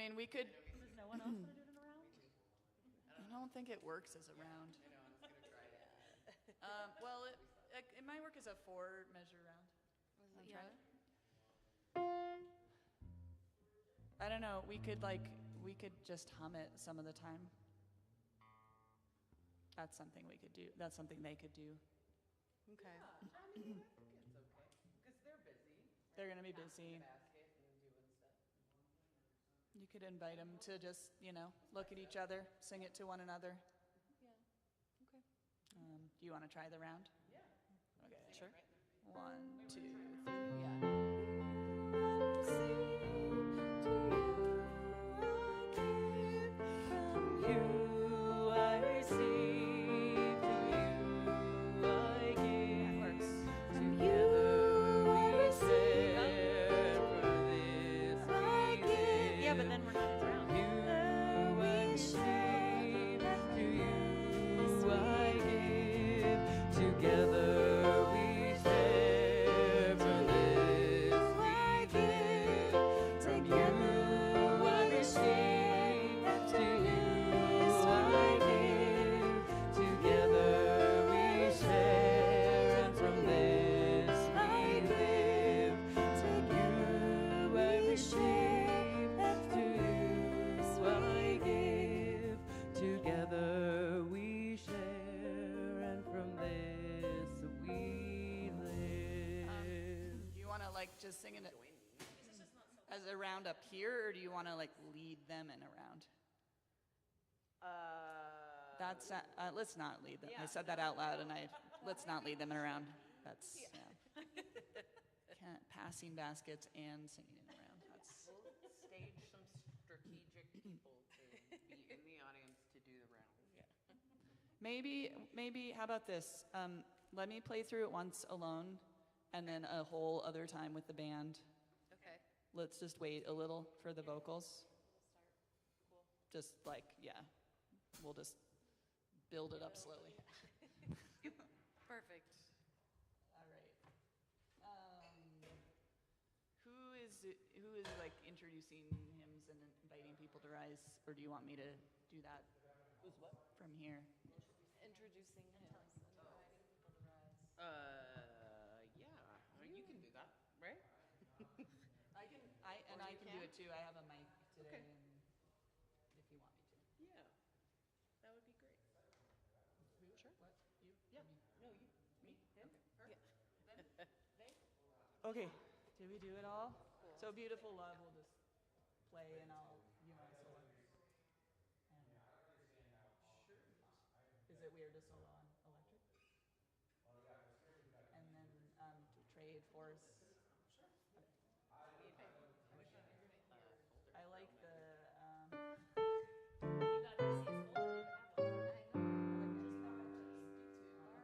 mean, we could. Does no one else want to do it in a round? I don't think it works as a round. I know, I was gonna try it. Well, it might work as a 4-measure round. Wanna try it? I don't know. We could just hum it some of the time. That's something we could do. That's something they could do. Okay. Yeah, I mean, I think it's okay, because they're busy. They're gonna be Passing the busy. basket and doing stuff. You could invite them to just, look at each other, sing it to one another. Yeah. Okay. Do you want to try the round? Yeah. Okay. Sure. 1, 2, 3. Yeah. You I receive, to you I give. That works. Together we stand for this we live. Yeah, but then we're not in round. You I receive, to you I give. Together we stand for this we live. From you I receive, to you I give. Together we share, and from this we live. To you I receive, to you I give. Together we share, and from this we live. Do you want to just sing it as a round up here, or do you want to lead them in a round? That's let's not lead them. I said that out loud, and let's not lead them in a round. That's Can't, passing baskets and singing in a round. That's We'll stage some strategic people to be in the audience to do the round. Yeah. maybe. How about this? Let me play through it once alone, and then a whole other time with the band. Okay. Let's just wait a little for the vocals. Cool. Just we'll just build it up slowly. Perfect. All right. Who is introducing hymns and inviting people to rise, or do you want me to do that? Who's what? From here? Introducing hymns and inviting people to rise. Yeah. I mean, you can do that, right? I can. Or I you can can? do it too. I have a mic today, Okay. and if you want me to. Yeah. That would be great. Sure. What? You? Yeah. Or me? No, you. Me. Him. Her. Yeah. They. Okay. Did we do it all? Cool. So Beautiful Love will just play, and I'll solo. Is it weird to solo on electric? And then to trade force. Sure. I like the. You got to see it's full.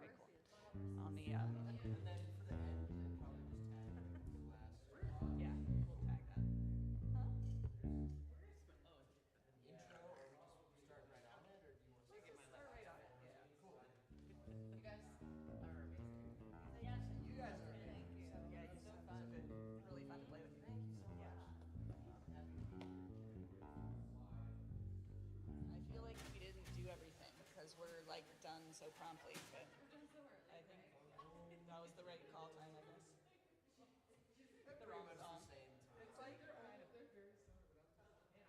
Okay, cool. On the And then for the end, probably just tag the last. yeah, we'll tag that. Oh, an intro, or we just start right on it, or do you want to get my Start right on it. Yeah. Cool. You guys are amazing. Yes. You guys are. Thank you. Yeah, you're so fun. Really fun to play with you. Thank you so much. I feel like we didn't do everything because we're done so promptly, but I think that was the right call time, I guess. The wrong song. It's like they're very similar, but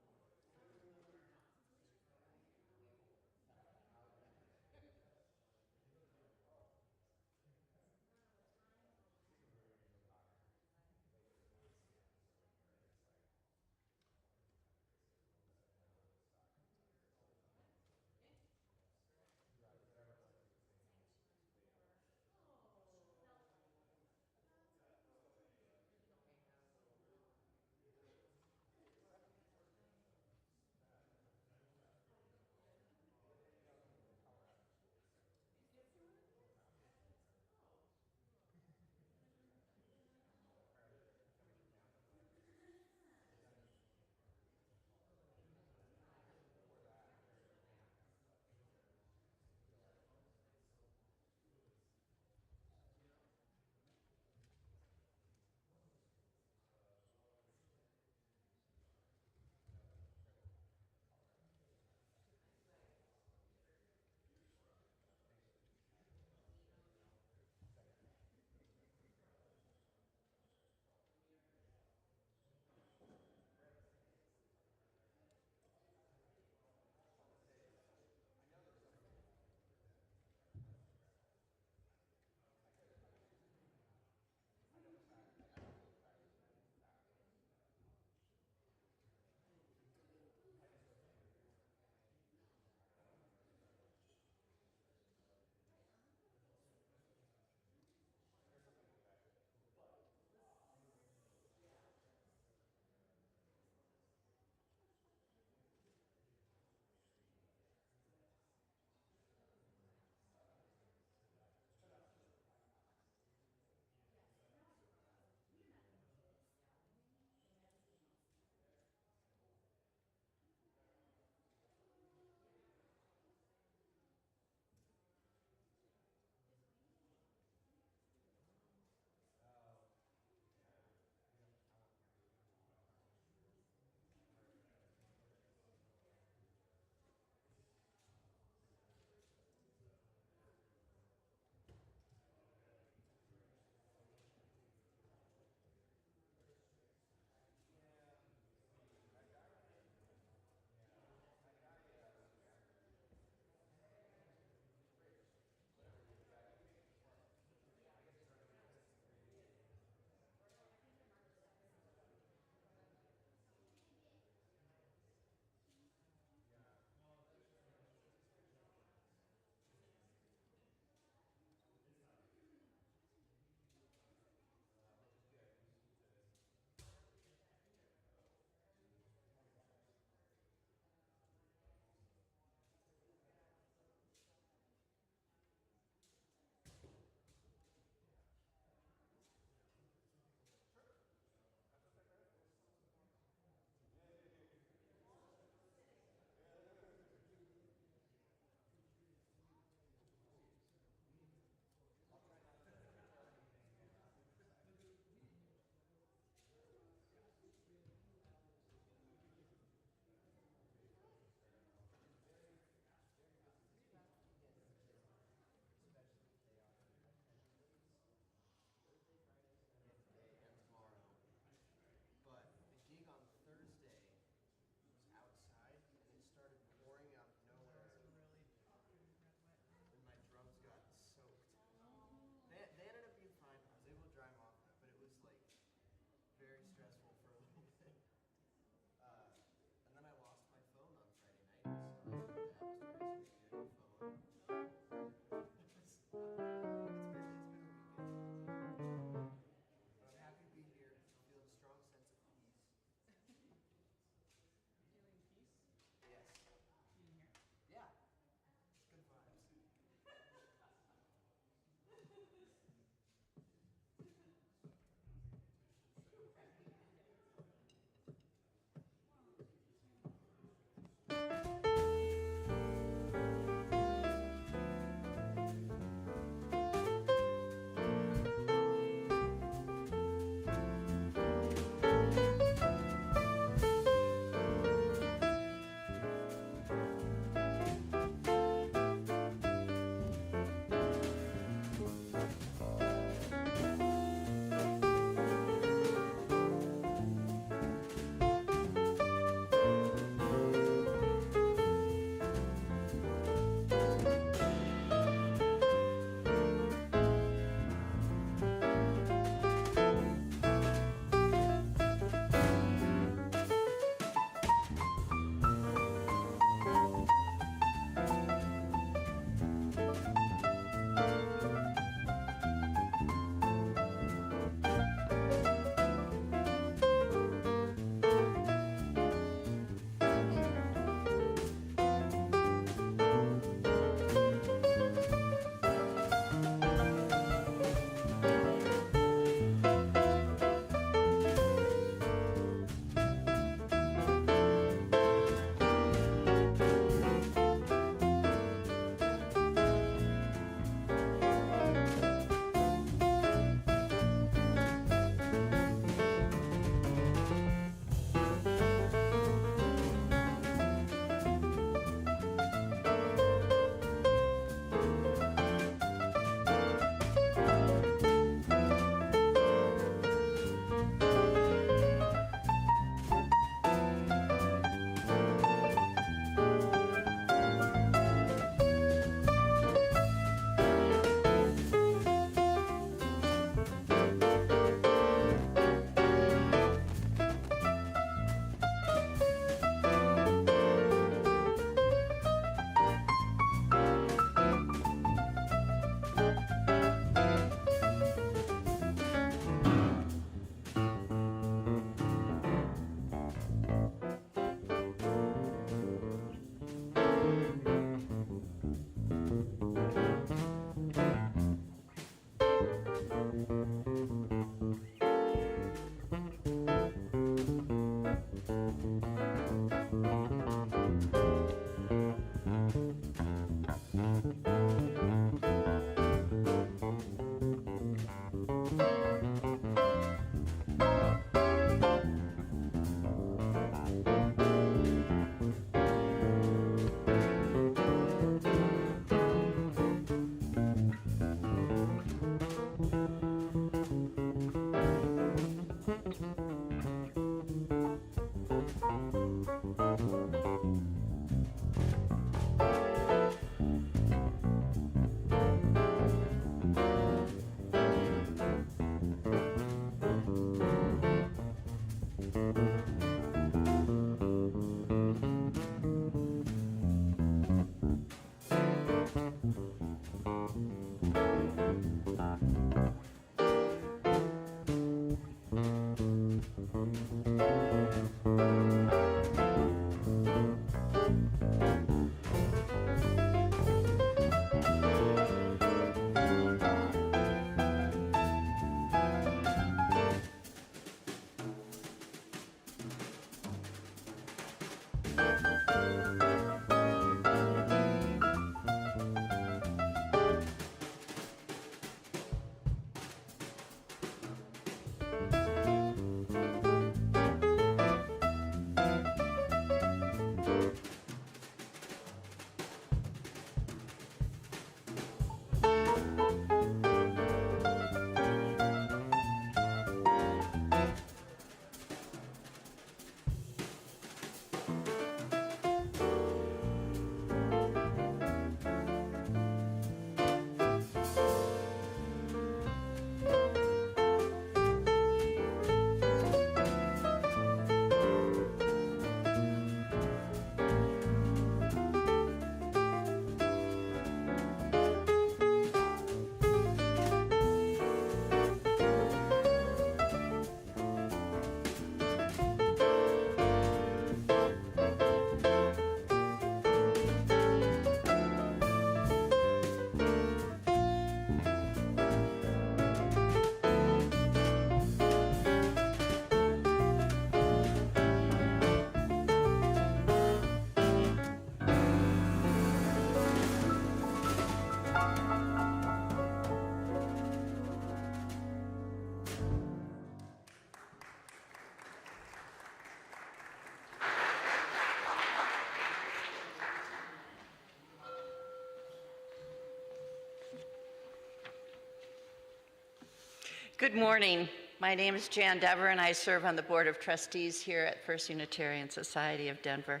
Good morning. My name is Jan Dever, and I serve on the Board of Trustees here at First Unitarian Society of Denver.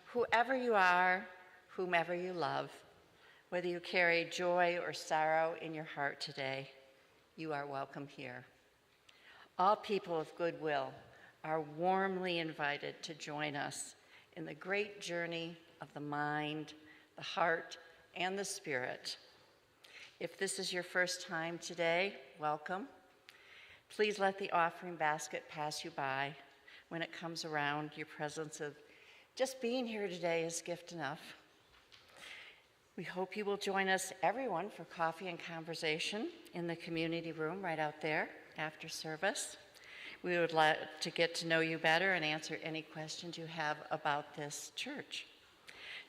Whoever you are, whomever you love, whether you carry joy or sorrow in your heart today, you are welcome here. All people of goodwill are warmly invited to join us in the great journey of the mind, the heart, and the spirit. If this is your first time today, welcome. Please let the offering basket pass you by. When it comes around, your presence of just being here today is gift enough. We hope you will join us, everyone, for coffee and conversation in the community room right out there after service. We would like to get to know you better and answer any questions you have about this church.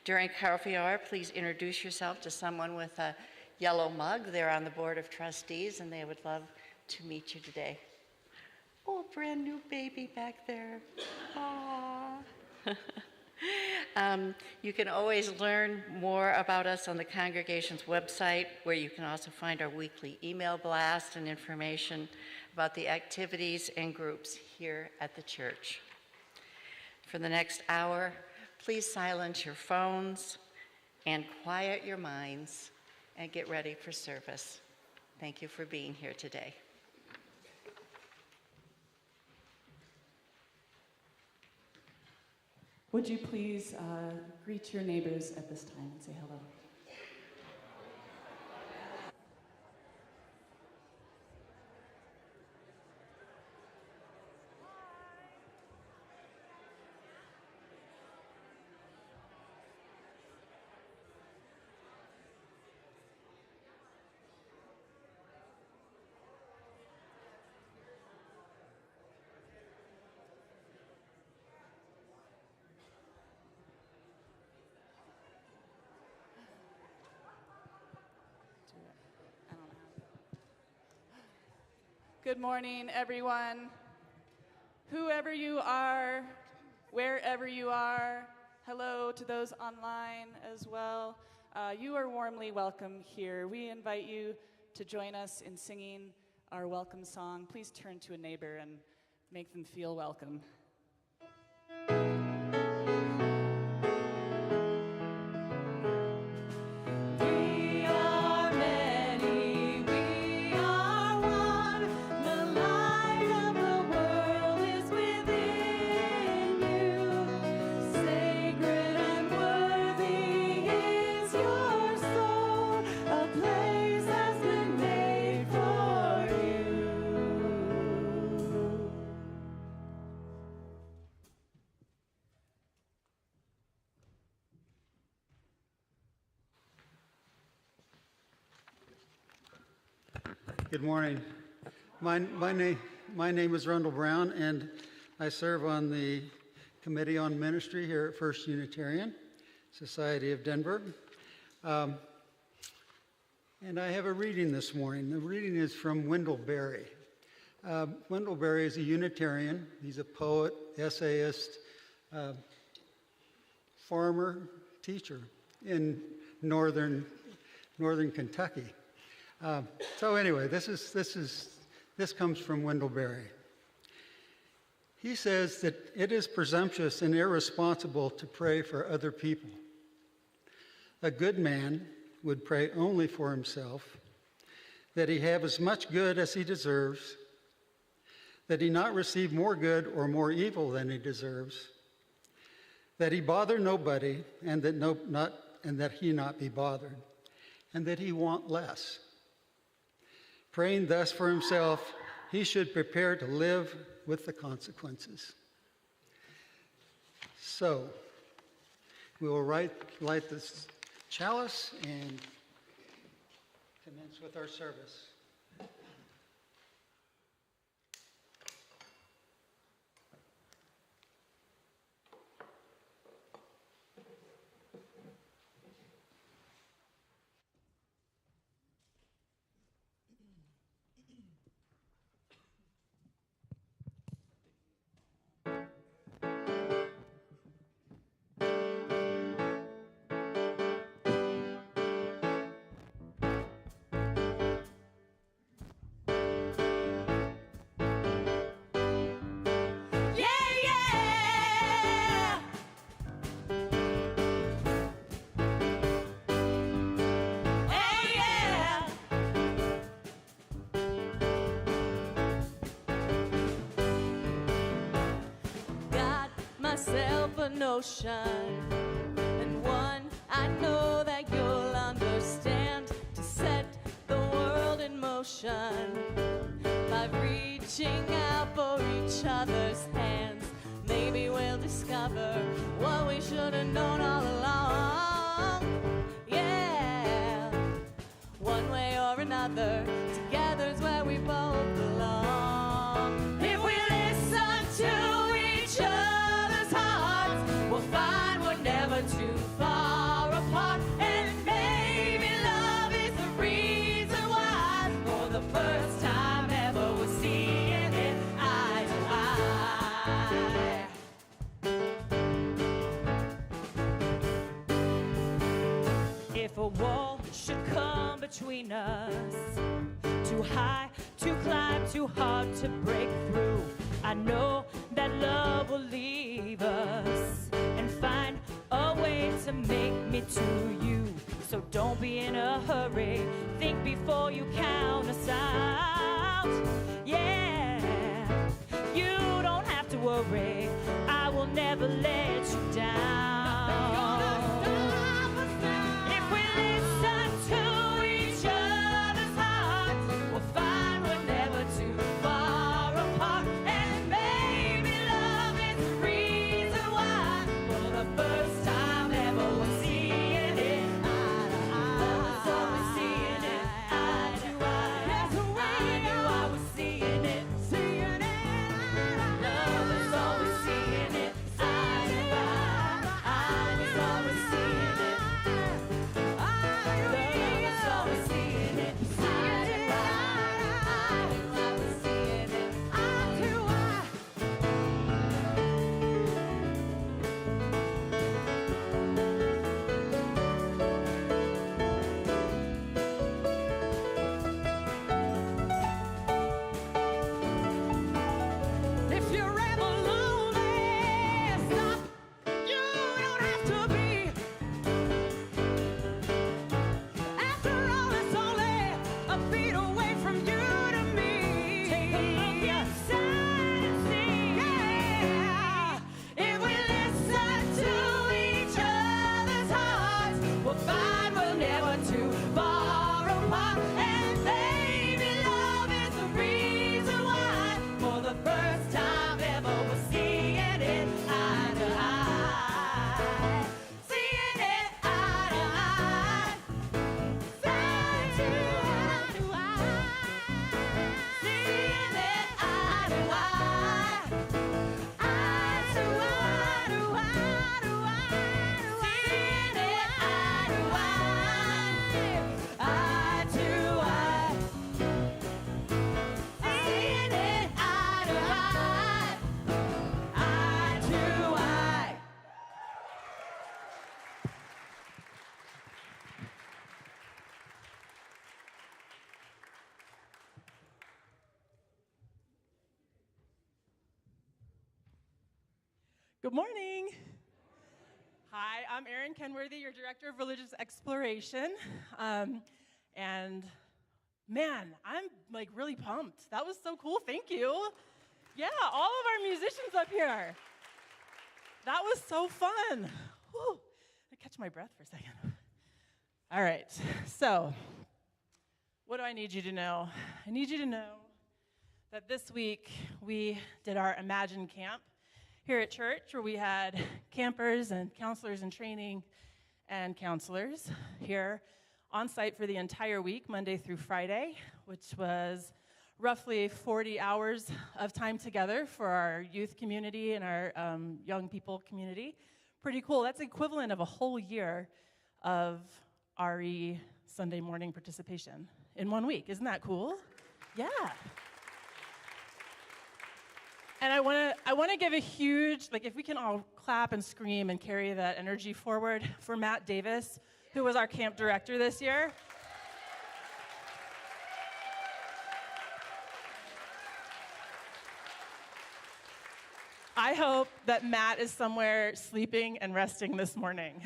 During coffee hour, please introduce yourself to someone with a yellow mug. They're on the Board of Trustees, and they would love to meet you today. Oh, brand new baby back there. Aww. You can always learn more about us on the congregation's website, where you can also find our weekly email blast and information about the activities and groups here at the church. For the next hour, please silence your phones and quiet your minds and get ready for service. Thank you for being here today. Would you please greet your neighbors at this time and say hello? Good morning, everyone. Whoever you are, wherever you are, hello to those online as well. You are warmly welcome here. We invite you to join us in singing our welcome song. Please turn to a neighbor and make them feel welcome. Good morning. My name is Rundle Brown, and I serve on the Committee on Ministry here at First Unitarian Society of Denver. And I have a reading this morning. The reading is from Wendell Berry. Wendell Berry is a Unitarian. He's a poet, essayist, farmer, teacher in northern Kentucky. So anyway, this comes from Wendell Berry. He says that it is presumptuous and irresponsible to pray for other people. A good man would pray only for himself, that he have as much good as he deserves, that he not receive more good or more evil than he deserves, that he bother nobody, and that he not be bothered, and that he want less. Praying thus for himself, he should prepare to live with the consequences. So, we will light this chalice and commence with our service. yourself a notion, and one I know that you'll understand, to set the world in motion by reaching out for each other's hands. Maybe we'll discover what we should have known all along. Yeah, one way or another, together's where we both belong. If we listen to each other's hearts, we'll find we're never too far apart. And maybe love is the reason why, for the first time ever, we're seeing it eye to eye. If a wall should come between us, too high to climb, too hard to break through, I know that love will leave us and find a way to make me to you. So don't be in a hurry, think before you count us out. Yeah, you don't have to worry, I will never let you down. If we listen to each other's hearts, we'll find we're never too far apart. And maybe love is the reason why, for the first time ever, we're seeing it eye to eye. So we're seeing it eye to eye. That's the way we're seeing it. Love is always seeing it eye to eye. Love is always seeing it. Love is always seeing it eye to eye. Love is seeing it eye to eye. If you're ever lonely, stop. You don't have to be. After all, it's only a beat away from you to me. Take a look inside and see. Yeah. If we listen to each other's hearts, we'll find we're never too far apart. And maybe love is the reason why, for the first time ever, we're seeing it eye to eye. Seeing it eye to eye. Eye to eye. Seeing it eye to eye. Eye to eye to eye to eye. Seeing it eye to eye. Eye to eye. Seeing it eye to eye. Eye to eye. Good morning. Hi, I'm Erin Kenworthy, your Director of Religious Exploration. And man, I'm like really pumped. That was so cool, thank you. Yeah, all of our musicians up here. That was so fun. Whew. I catch my breath for a second. All right, so what do I need you to know? I need you to know that this week we did our Imagine Camp here at church, where we had campers and counselors in training and counselors here on site for the entire week, Monday through Friday, which was roughly 40 hours of time together for our youth community and our young people community. Pretty cool. That's equivalent of a whole year of RE Sunday morning participation in 1 week. Isn't that cool? Yeah. And I want to give a huge, like, if we can all clap and scream and carry that energy forward for Matt Davis, who was our camp director this year. I hope that Matt is somewhere sleeping and resting this morning.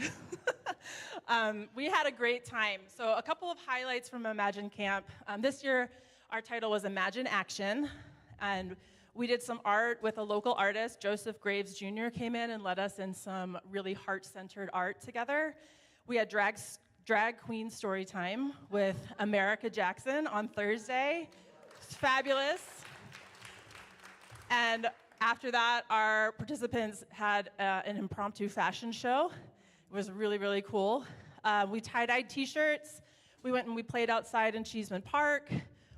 We had a great time. So a couple of highlights from Imagine Camp. This year, our title was Imagine Action, and We did some art with a local artist. Joseph Graves Jr. came in and led us in some really heart-centered art together. We had drag queen story time with America Jackson on Thursday. It's fabulous. And after that, our participants had an impromptu fashion show. It was really, really cool. We tie-dyed t-shirts. We went and we played outside in Cheeseman Park.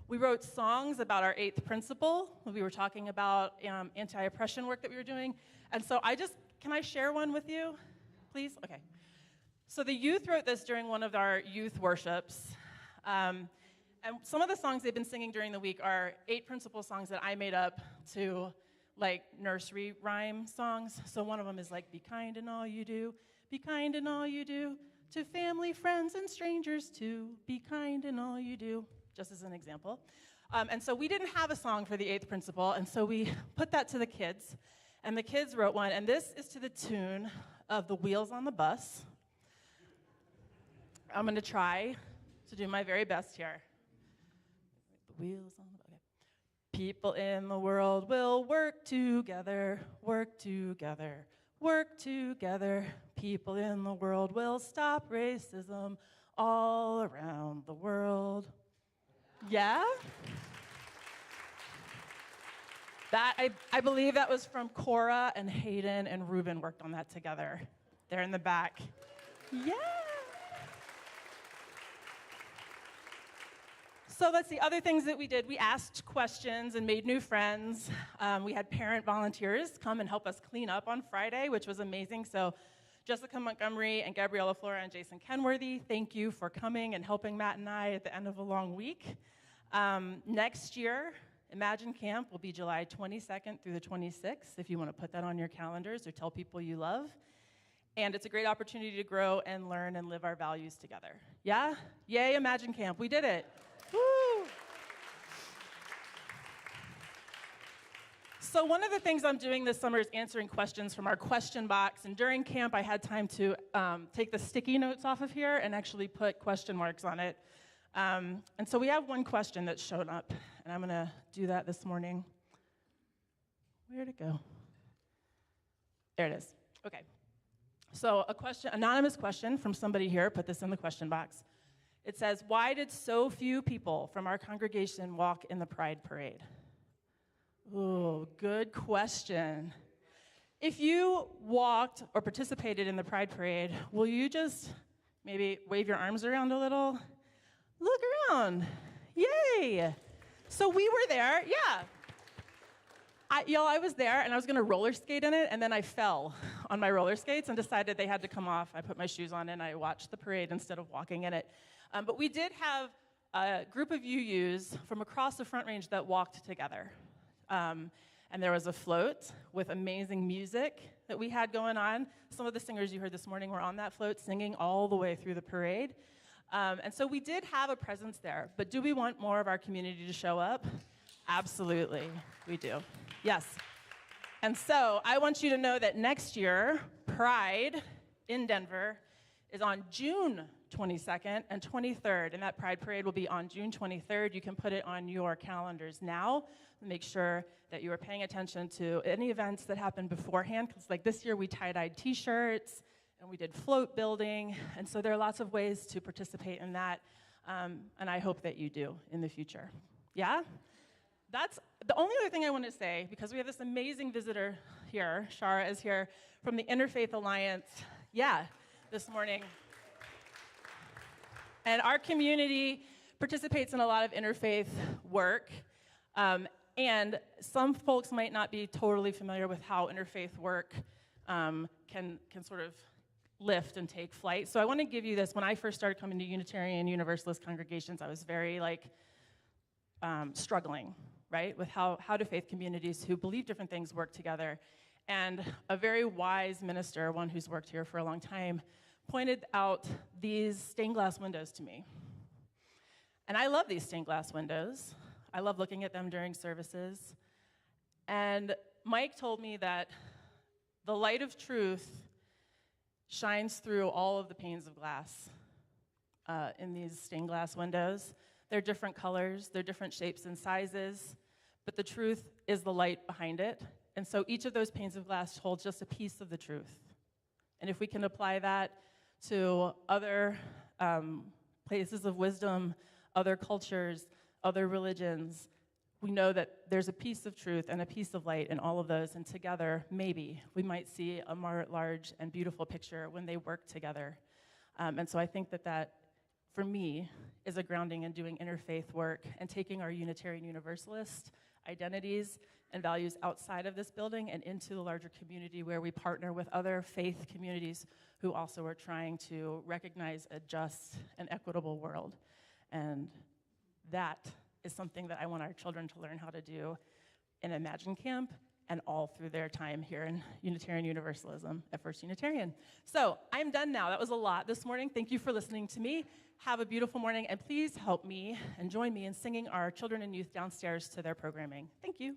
We wrote songs about our 8th principle. We were talking about anti-oppression work that we were doing. And so can I share one with you, please? Okay. So the youth wrote this during one of our youth worships. And some of the songs they've been singing during the week are 8 principle songs that I made up to like nursery rhyme songs. So one of them is like, be kind in all you do, be kind in all you do, to family, friends, and strangers too, be kind in all you do, just as an example. And so we didn't have a song for the 8th principle, and so we put that to the kids, and the kids wrote one, and this is to the tune of the Wheels on the Bus. I'm going to try to do my very best here. The wheels on the bus. Okay. People in the world will work together, work together, work together. People in the world will stop racism all around the world. Yeah? That I believe that was from Cora and Hayden and Ruben worked on that together. They're in the back. Yeah. So that's the other things that we did. We asked questions and made new friends. We had parent volunteers come and help us clean up on Friday, which was amazing. So Jessica Montgomery and Gabriella Flora and Jason Kenworthy, thank you for coming and helping Matt and I at the end of a long week. Next year, Imagine Camp will be July 22nd through the 26th, if you want to put that on your calendars or tell people you love. And it's a great opportunity to grow and learn and live our values together. Yeah? Yay, Imagine Camp. We did it. Woo! So one of the things I'm doing this summer is answering questions from our question box. And during camp, I had time to take the sticky notes off of here and actually put question marks on it. And so we have one question that's shown up, and I'm going to do that this morning. Where'd it go? There it is. Okay. So a question, anonymous question from somebody here, put this in the question box. It says, why did so few people from our congregation walk in the Pride Parade? Ooh, good question. If you walked or participated in the Pride Parade, will you just maybe wave your arms around a little? Look around. Yay. So we were there, yeah. I was there, and I was going to roller skate in it, and then I fell on my roller skates and decided they had to come off. I put my shoes on, and I watched the parade instead of walking in it. But we did have a group of UUs from across the Front Range that walked together. And there was a float with amazing music that we had going on. Some of the singers you heard this morning were on that float singing all the way through the parade. And so we did have a presence there. But do we want more of our community to show up? Absolutely, we do. Yes. And so I want you to know that next year, Pride in Denver is on June 22nd and 23rd, and that Pride Parade will be on June 23rd. You can put it on your calendars now. Make sure that you are paying attention to any events that happen beforehand, because like this year we tie-dyed t-shirts, and we did float building, and so there are lots of ways to participate in that, and I hope that you do in the future. Yeah? That's the only other thing I want to say, because we have this amazing visitor here. Shara is here from the Interfaith Alliance, this morning. And our community participates in a lot of interfaith work. And some folks might not be totally familiar with how interfaith work can sort of lift and take flight. So I want to give you this. When I first started coming to Unitarian Universalist congregations, I was very struggling, right, with how do faith communities who believe different things work together. And a very wise minister, one who's worked here for a long time, pointed out these stained glass windows to me. And I love these stained glass windows. I love looking at them during services. And Mike told me that the light of truth shines through all of the panes of glass in these stained glass windows. They're different colors, they're different shapes and sizes, but the truth is the light behind it. And so each of those panes of glass holds just a piece of the truth. And if we can apply that to other places of wisdom, other cultures, other religions, we know that there's a piece of truth and a piece of light in all of those, and together, maybe, we might see a more large and beautiful picture when they work together. And so I think that, for me, is a grounding in doing interfaith work and taking our Unitarian Universalist identities and values outside of this building and into the larger community where we partner with other faith communities who also are trying to recognize a just and equitable world. And that is something that I want our children to learn how to do in Imagine Camp and all through their time here in Unitarian Universalism at First Unitarian. So I'm done now. That was a lot this morning. Thank you for listening to me. Have a beautiful morning, and please help me and join me in singing our children and youth downstairs to their programming. Thank you.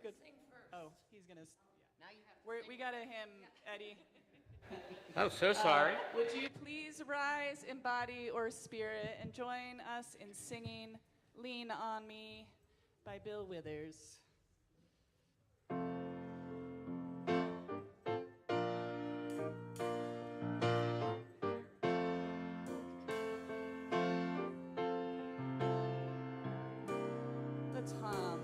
Good. Oh, he's gonna. Now you have to We got a hymn, Eddie. Oh, so sorry. Would you please rise in body or spirit and join us in singing "Lean on Me" by Bill Withers? Let's hum.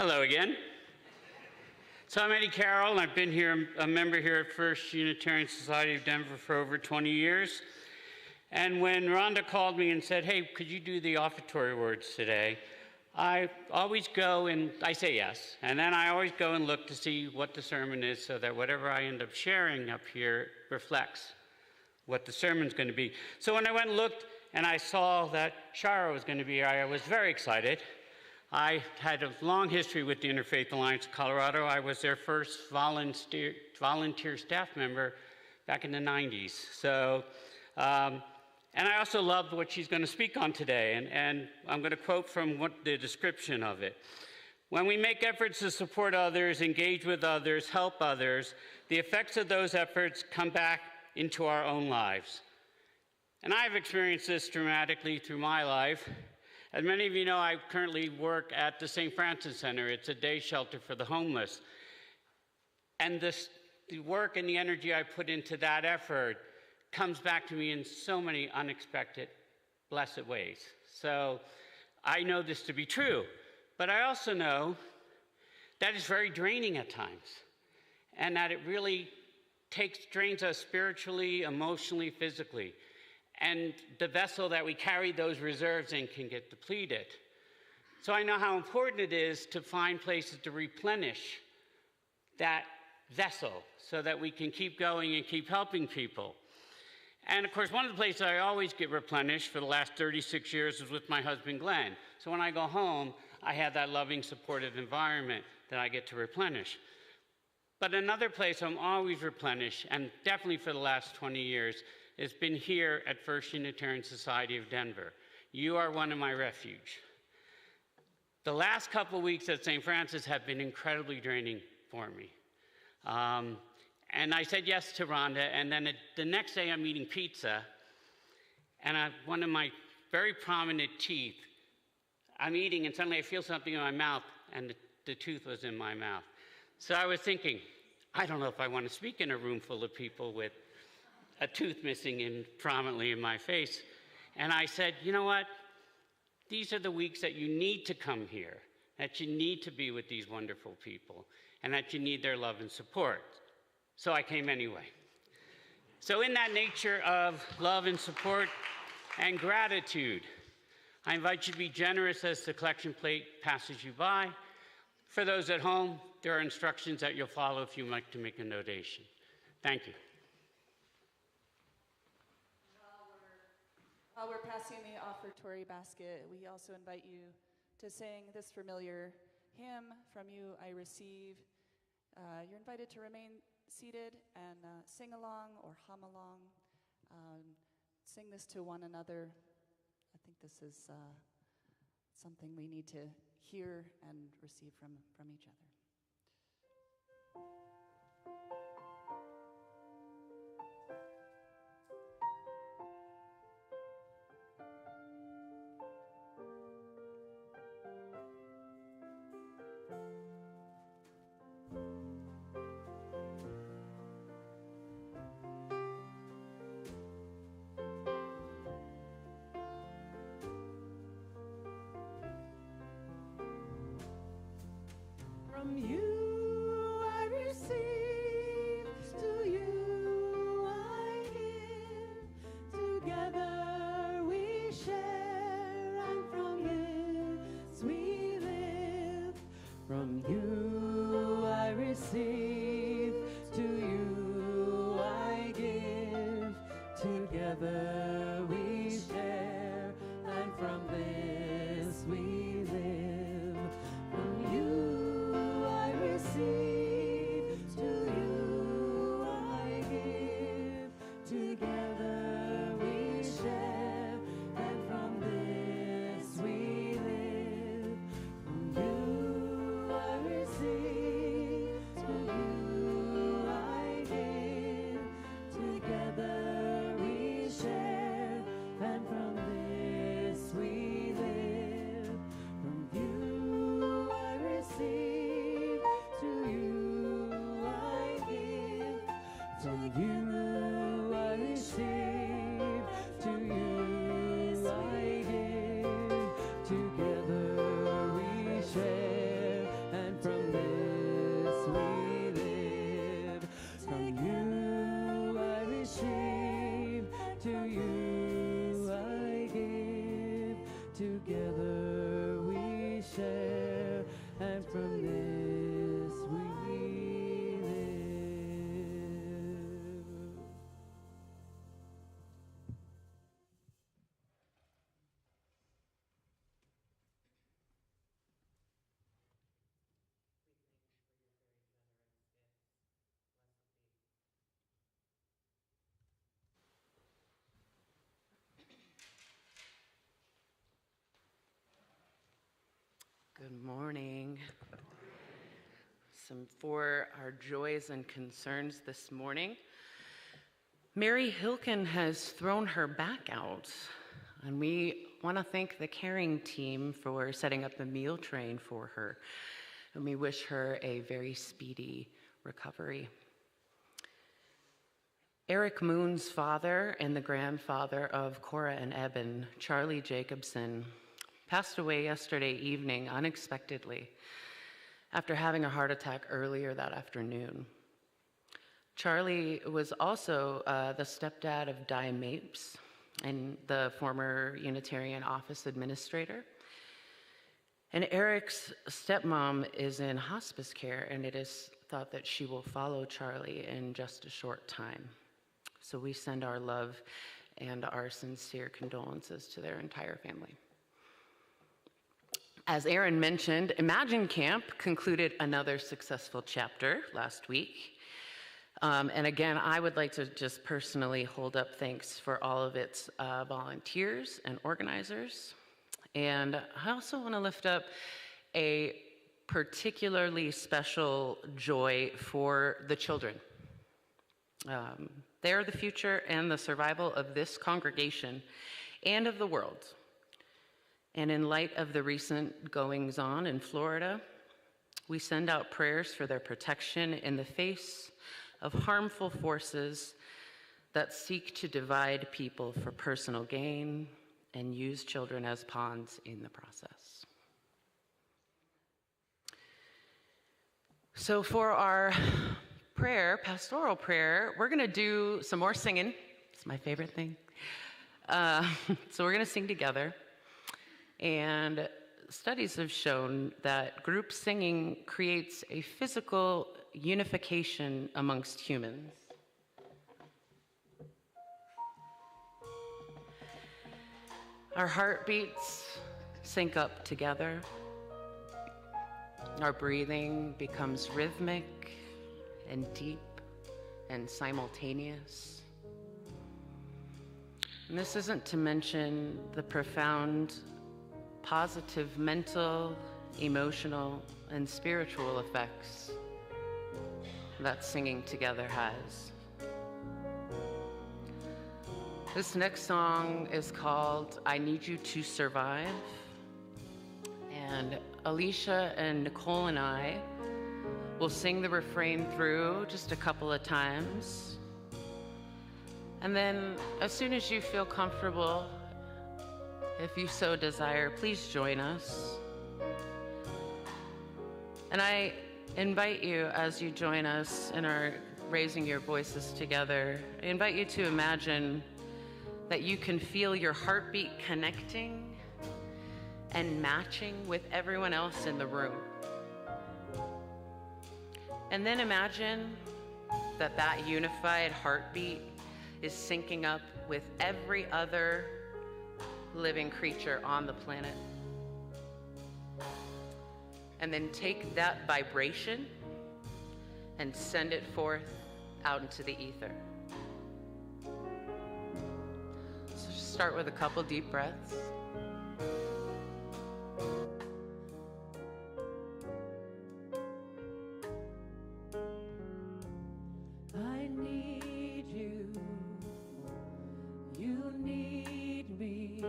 Hello again. So I'm Eddie Carroll, and I've been here, a member here at First Unitarian Society of Denver for over 20 years. And when Rhonda called me and said, hey, could you do the offertory words today? I always go and I say yes. And then I always go and look to see what the sermon is so that whatever I end up sharing up here reflects what the sermon's going to be. So when I went and looked and I saw that Shara was going to be here, I was very excited. I had a long history with the Interfaith Alliance of Colorado. I was their first volunteer staff member back in the 90s. So, and I also loved what she's going to speak on today, and I'm going to quote from the description of it. When we make efforts to support others, engage with others, help others, the effects of those efforts come back into our own lives. And I've experienced this dramatically through my life. As many of you know, I currently work at the St. Francis Center. It's a day shelter for the homeless. And the work and the energy I put into that effort comes back to me in so many unexpected, blessed ways. So I know this to be true, but I also know that it's very draining at times, and that it really drains us spiritually, emotionally, physically. And the vessel that we carry those reserves in can get depleted. So I know how important it is to find places to replenish that vessel so that we can keep going and keep helping people. And of course, one of the places I always get replenished for the last 36 years is with my husband, Glenn. So when I go home, I have that loving, supportive environment that I get to replenish. But another place I'm always replenished, and definitely for the last 20 years, has been here at First Unitarian Society of Denver. You are one of my refuge. The last couple weeks at St. Francis have been incredibly draining for me. And I said yes to Rhonda, and then the next day I'm eating pizza, and one of my very prominent teeth, I'm eating, and suddenly I feel something in my mouth, and the tooth was in my mouth. So I was thinking, I don't know if I want to speak in a room full of people with a tooth missing prominently in my face. And I said, you know what? These are the weeks that you need to come here, that you need to be with these wonderful people, and that you need their love and support. So I came anyway. So in that nature of love and support and gratitude, I invite you to be generous as the collection plate passes you by. For those at home, there are instructions that you'll follow if you'd like to make a donation. Thank you. While we're passing the offertory basket, we also invite you to sing this familiar hymn, From You I Receive. You're invited to remain seated and sing along or hum along. Sing this to one another. I think this is something we need to hear and receive from each other. From you I receive, to you I give. Together we share, and from this we live. From you I receive, to you I give. Together we share, and from this we live. From you I receive, to you I give. Together we share, and from this we live. From you I receive, to you I give. Together we share, and from together we share, and from this we live. Good morning. For our joys and concerns this morning, Mary Hilkin has thrown her back out, and we want to thank the caring team for setting up the meal train for her, and we wish her a very speedy recovery. Eric Moon's father and the grandfather of Cora and Eben, Charlie Jacobson, passed away yesterday evening unexpectedly after having a heart attack earlier that afternoon. Charlie was also the stepdad of Di Mapes, and the former Unitarian office administrator. And Eric's stepmom is in hospice care, and it is thought that she will follow Charlie in just a short time. So we send our love and our sincere condolences to their entire family. As Aaron mentioned, Imagine Camp concluded another successful chapter last week. And again, I would like to just personally hold up thanks for all of its volunteers and organizers. And I also want to lift up a particularly special joy for the children. They're the future and the survival of this congregation and of the world. And in light of the recent goings-on in Florida, we send out prayers for their protection in the face of harmful forces that seek to divide people for personal gain and use children as pawns in the process. So for our prayer, pastoral prayer, we're going to do some more singing. It's my favorite thing. So we're going to sing together. And studies have shown that group singing creates a physical unification amongst humans. Our heartbeats sync up together. Our breathing becomes rhythmic and deep and simultaneous. And this isn't to mention the profound positive mental, emotional, and spiritual effects that singing together has. This next song is called I Need You to Survive, and Alicia and Nicole and I will sing the refrain through just a couple of times. And then as soon as you feel comfortable, if you so desire, please join us. And I invite you, as you join us in our raising your voices together, I invite you to imagine that you can feel your heartbeat connecting and matching with everyone else in the room. And then imagine that that unified heartbeat is syncing up with every other living creature on the planet. And then take that vibration and send it forth out into the ether. So just start with a couple deep breaths. I need you, you need me,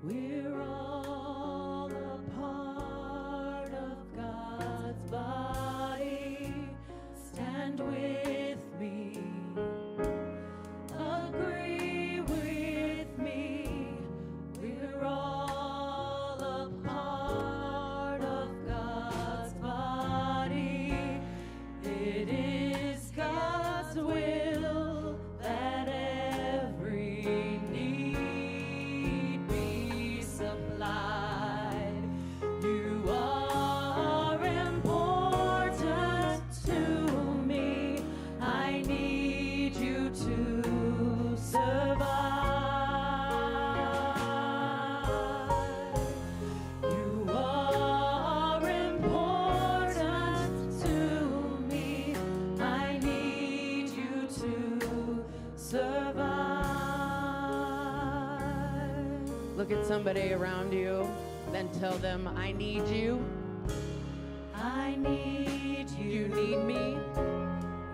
we're all a part of God's body. Stand with me, agree with me, we're all a part of God's body. It is God's will that every Look at somebody around you, then tell them, I need you. I need you. You need me.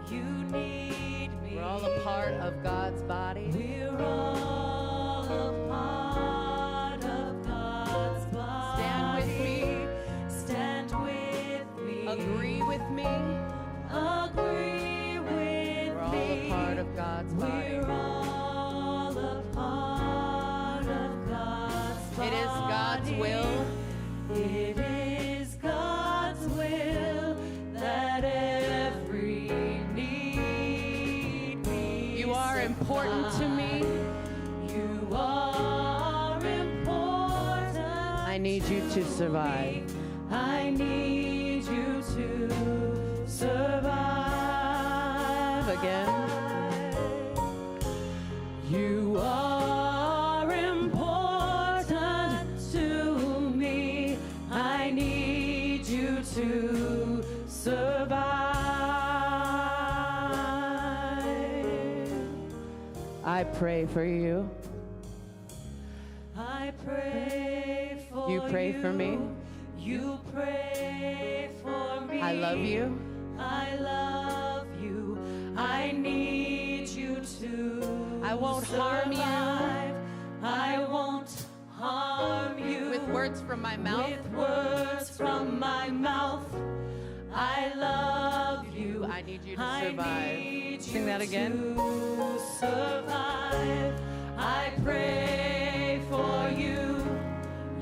You need me. We're all a part of God's body. We're all a part of God's body. Stand with me. Stand with me. Agree with me. Agree with We're all me. a part of God's body. We're all a part of God's body. It is God's will. It is God's will that every need be You are important to me. You are important. I need you to survive. I need you to survive Again. You are important to me. I need you to survive. I pray for you. I pray for You pray for me. You pray for me. I love you. I love you. I need you to I won't harm you. survive. I won't harm you. With words from my mouth. With words from my mouth. I love you. I need you to I survive. need Sing you that again. to survive. I pray for you.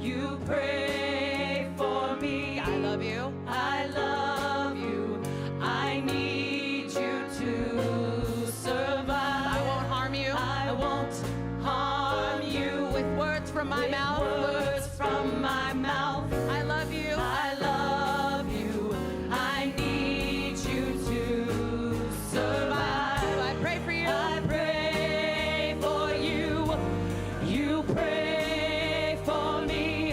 You pray for me. I love you. I love you. I need you to survive. I won't harm you. I won't harm you. With words from my mouth. Words from my mouth. I love you. I love you. I need you to survive. I pray for you. I pray for you. You pray for me.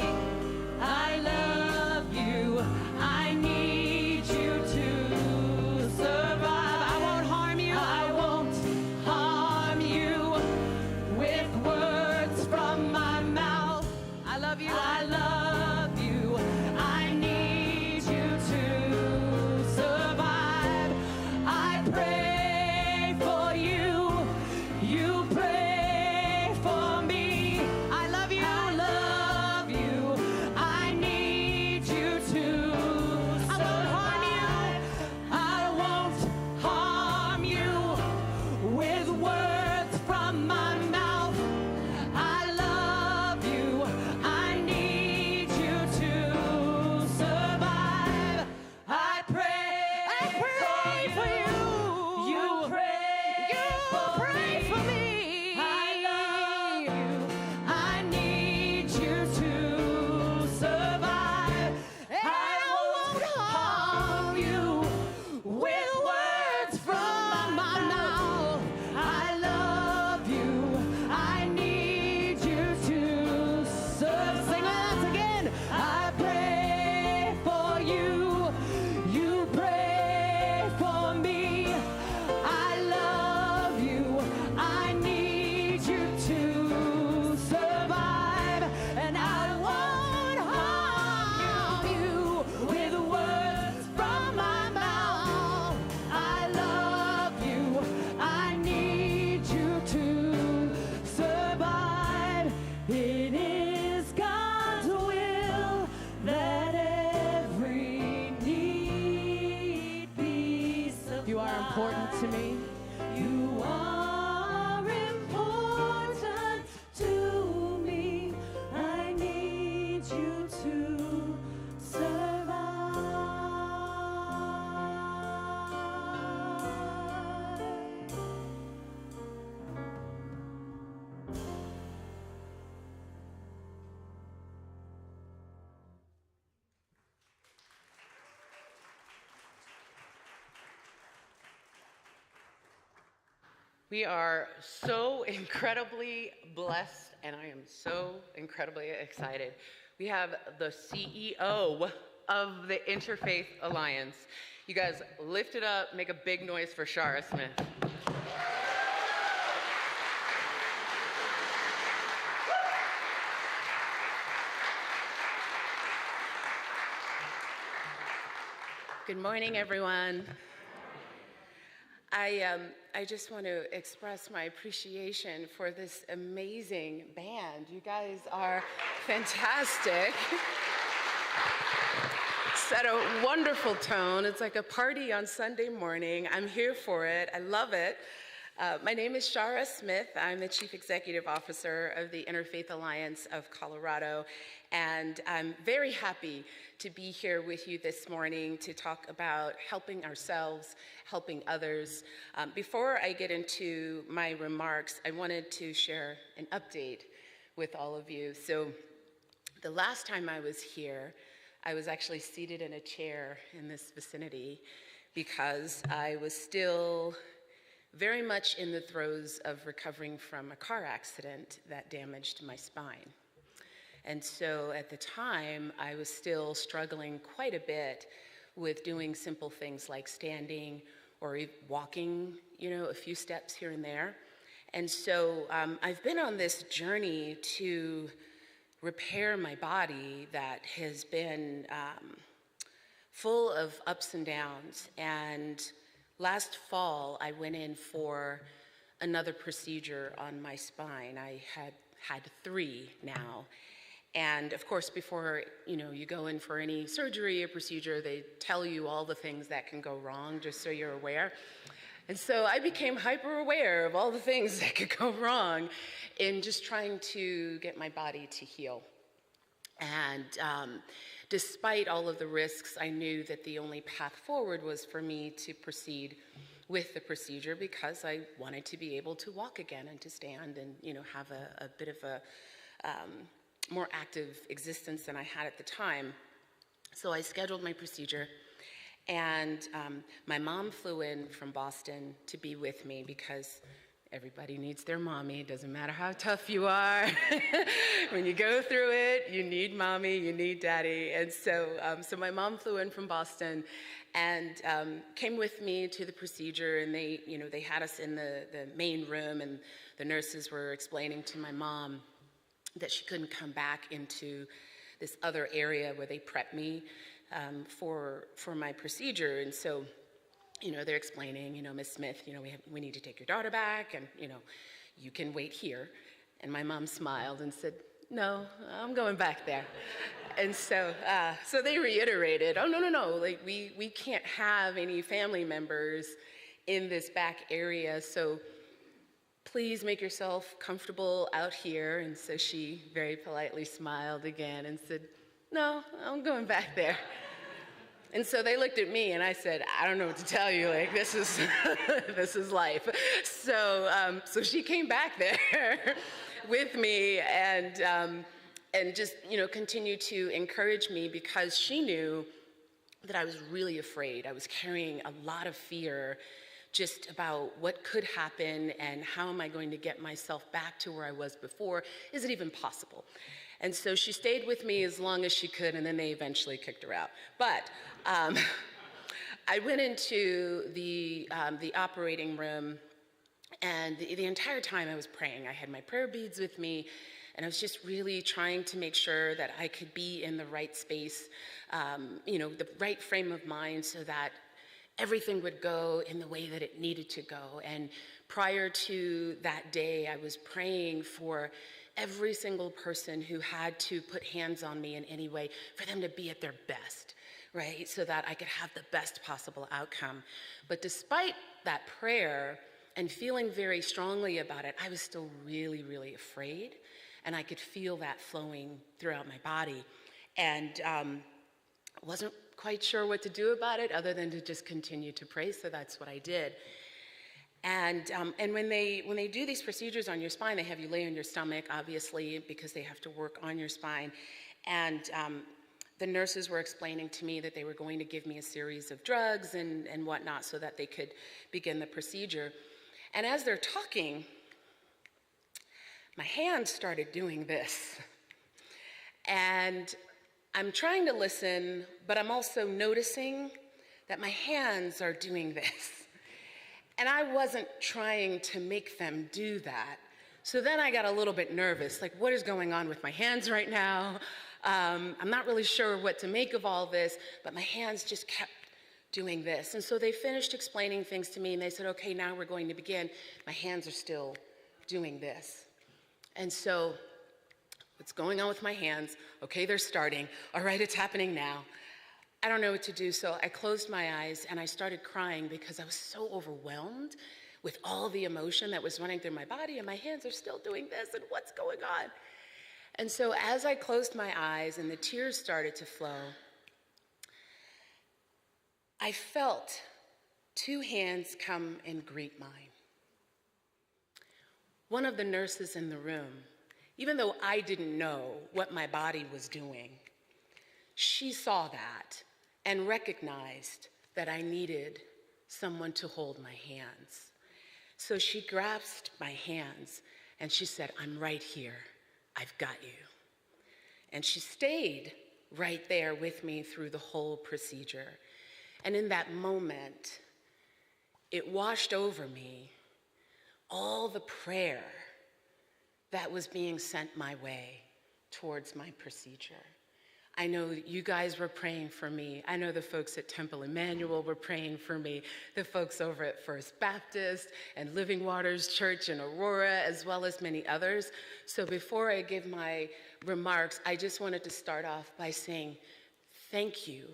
I love you. I need you to survive. I won't harm you. I won't harm you with words from my mouth. I love you. I love you. I need you to survive. I pray for you. You pray for me. I love you. I love you. I need you to survive. I won't harm you with words from my mouth. I love you. I need you to survive. I pray for you. You pray for me. I love you. I need you to survive. And I won't harm you with words from my mouth. I love you. I need you to serve. Sing that again. I pray for you. You pray for me. I love you. I need you to survive. And I won't harm you with words from my mouth. I love you. I need you to survive. It is God's will that every need be supplied. You are important to me. You are important to me. I need you to survive. We are so incredibly blessed, and I am so incredibly excited. We have the CEO of the Interfaith Alliance. You guys lift it up, make a big noise for Shara Smith. Good morning, everyone. I just want to express my appreciation for this amazing band. You guys are fantastic. Set a wonderful tone. It's like a party on Sunday morning. I'm here for it. I love it. My name is Shara Smith. I'm the Chief Executive Officer of the Interfaith Alliance of Colorado, and I'm very happy to be here with you this morning to talk about helping ourselves, helping others. Before I get into my remarks, I wanted to share an update with all of you. So the last time I was here, I was actually seated in a chair in this vicinity because I was still very much in the throes of recovering from a car accident that damaged my spine. And so at the time, I was still struggling quite a bit with doing simple things like standing or walking, a few steps here and there. And so I've been on this journey to repair my body that has been full of ups and downs. And last fall, I went in for another procedure on my spine. I had 3 now. And of course, before you go in for any surgery or procedure, they tell you all the things that can go wrong, just so you're aware. And so I became hyper aware of all the things that could go wrong in just trying to get my body to heal. And despite all of the risks, I knew that the only path forward was for me to proceed with the procedure because I wanted to be able to walk again and to stand and have a bit of a more active existence than I had at the time. So I scheduled my procedure, and my mom flew in from Boston to be with me because everybody needs their mommy. It doesn't matter how tough you are. When you go through it, you need mommy, you need daddy. And so, my mom flew in from Boston and came with me to the procedure, and they had us in the main room, and the nurses were explaining to my mom that she couldn't come back into this other area where they prepped me for my procedure. And so, they're explaining, Miss Smith, we need to take your daughter back, and, you can wait here. And my mom smiled and said, no, I'm going back there. And so they reiterated, oh, no, like we can't have any family members in this back area, so please make yourself comfortable out here. And so she very politely smiled again and said, no, I'm going back there. And so they looked at me and I said, I don't know what to tell you, like this is this is life. So she came back there with me and just continued to encourage me because she knew that I was really afraid. I was carrying a lot of fear just about what could happen and how am I going to get myself back to where I was before? Is it even possible? And so she stayed with me as long as she could, and then they eventually kicked her out. But I went into the operating room, and the entire time I was praying. I had my prayer beads with me, and I was just really trying to make sure that I could be in the right space, the right frame of mind so that everything would go in the way that it needed to go. And prior to that day, I was praying for every single person who had to put hands on me in any way, for them to be at their best, right? So that I could have the best possible outcome. But despite that prayer and feeling very strongly about it, I was still really, really afraid. And I could feel that flowing throughout my body. And wasn't quite sure what to do about it other than to just continue to pray, so that's what I did. And when they do these procedures on your spine, they have you lay on your stomach, obviously, because they have to work on your spine. And the nurses were explaining to me that they were going to give me a series of drugs and whatnot so that they could begin the procedure. And as they're talking, my hands started doing this. And I'm trying to listen, but I'm also noticing that my hands are doing this. And I wasn't trying to make them do that. So then I got a little bit nervous, like what is going on with my hands right now? I'm not really sure what to make of all this, but my hands just kept doing this. And so they finished explaining things to me, and they said, okay, now we're going to begin. My hands are still doing this. And so what's going on with my hands? Okay, they're starting. All right, it's happening now. I don't know what to do, so I closed my eyes and I started crying because I was so overwhelmed with all the emotion that was running through my body, and my hands are still doing this, and what's going on? And so as I closed my eyes and the tears started to flow, I felt two hands come and greet mine. One of the nurses in the room, even though I didn't know what my body was doing, she saw that and recognized that I needed someone to hold my hands. So she grasped my hands and she said, I'm right here. I've got you. And she stayed right there with me through the whole procedure. And in that moment, it washed over me all the prayer that was being sent my way towards my procedure. I know you guys were praying for me. I know the folks at Temple Emmanuel were praying for me, the folks over at First Baptist and Living Waters Church in Aurora, as well as many others. So before I give my remarks, I just wanted to start off by saying thank you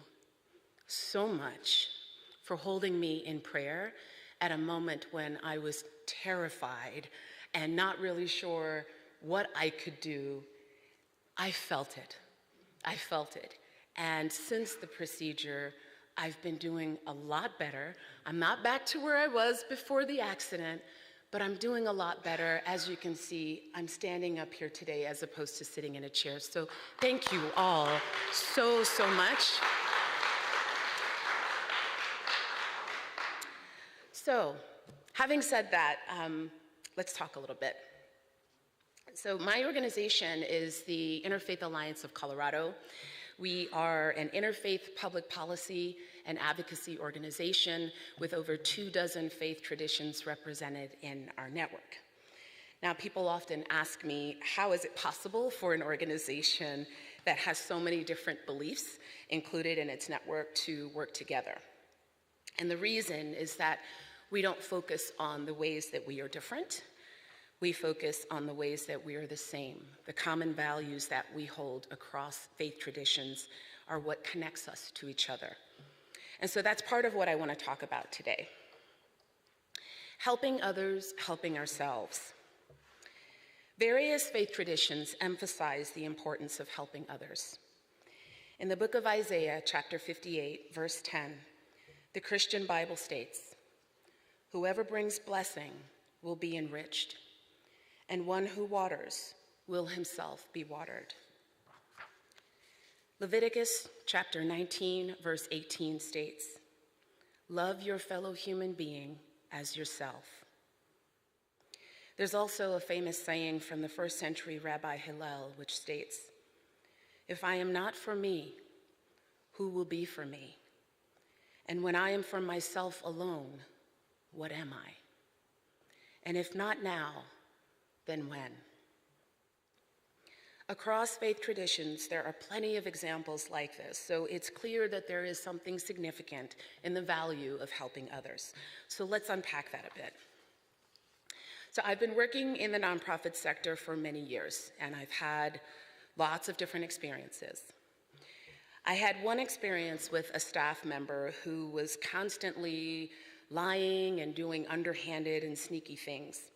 so much for holding me in prayer at a moment when I was terrified and not really sure what I could do. I felt it. I felt it. And since the procedure, I've been doing a lot better. I'm not back to where I was before the accident, but I'm doing a lot better. As you can see, I'm standing up here today as opposed to sitting in a chair. So thank you all so, so much. So, having said that, let's talk a little bit. So my organization is the Interfaith Alliance of Colorado. We are an interfaith public policy and advocacy organization with over 24 faith traditions represented in our network. Now, people often ask me, how is it possible for an organization that has so many different beliefs included in its network to work together? And the reason is that we don't focus on the ways that we are different. We focus on the ways that we are the same. The common values that we hold across faith traditions are what connects us to each other. And so that's part of what I want to talk about today. Helping others, helping ourselves. Various faith traditions emphasize the importance of helping others. In the book of Isaiah, chapter 58, verse 10, the Christian Bible states, "Whoever brings blessing will be enriched, and one who waters will himself be watered." Leviticus chapter 19, verse 18 states, "Love your fellow human being as yourself." There's also a famous saying from the first century Rabbi Hillel, which states, "If I am not for me, who will be for me? And when I am for myself alone, what am I? And if not now, then when?" Across faith traditions, there are plenty of examples like this, so it's clear that there is something significant in the value of helping others. So let's unpack that a bit. So I've been working in the nonprofit sector for many years, and I've had lots of different experiences. I had one experience with a staff member who was constantly lying and doing underhanded and sneaky things.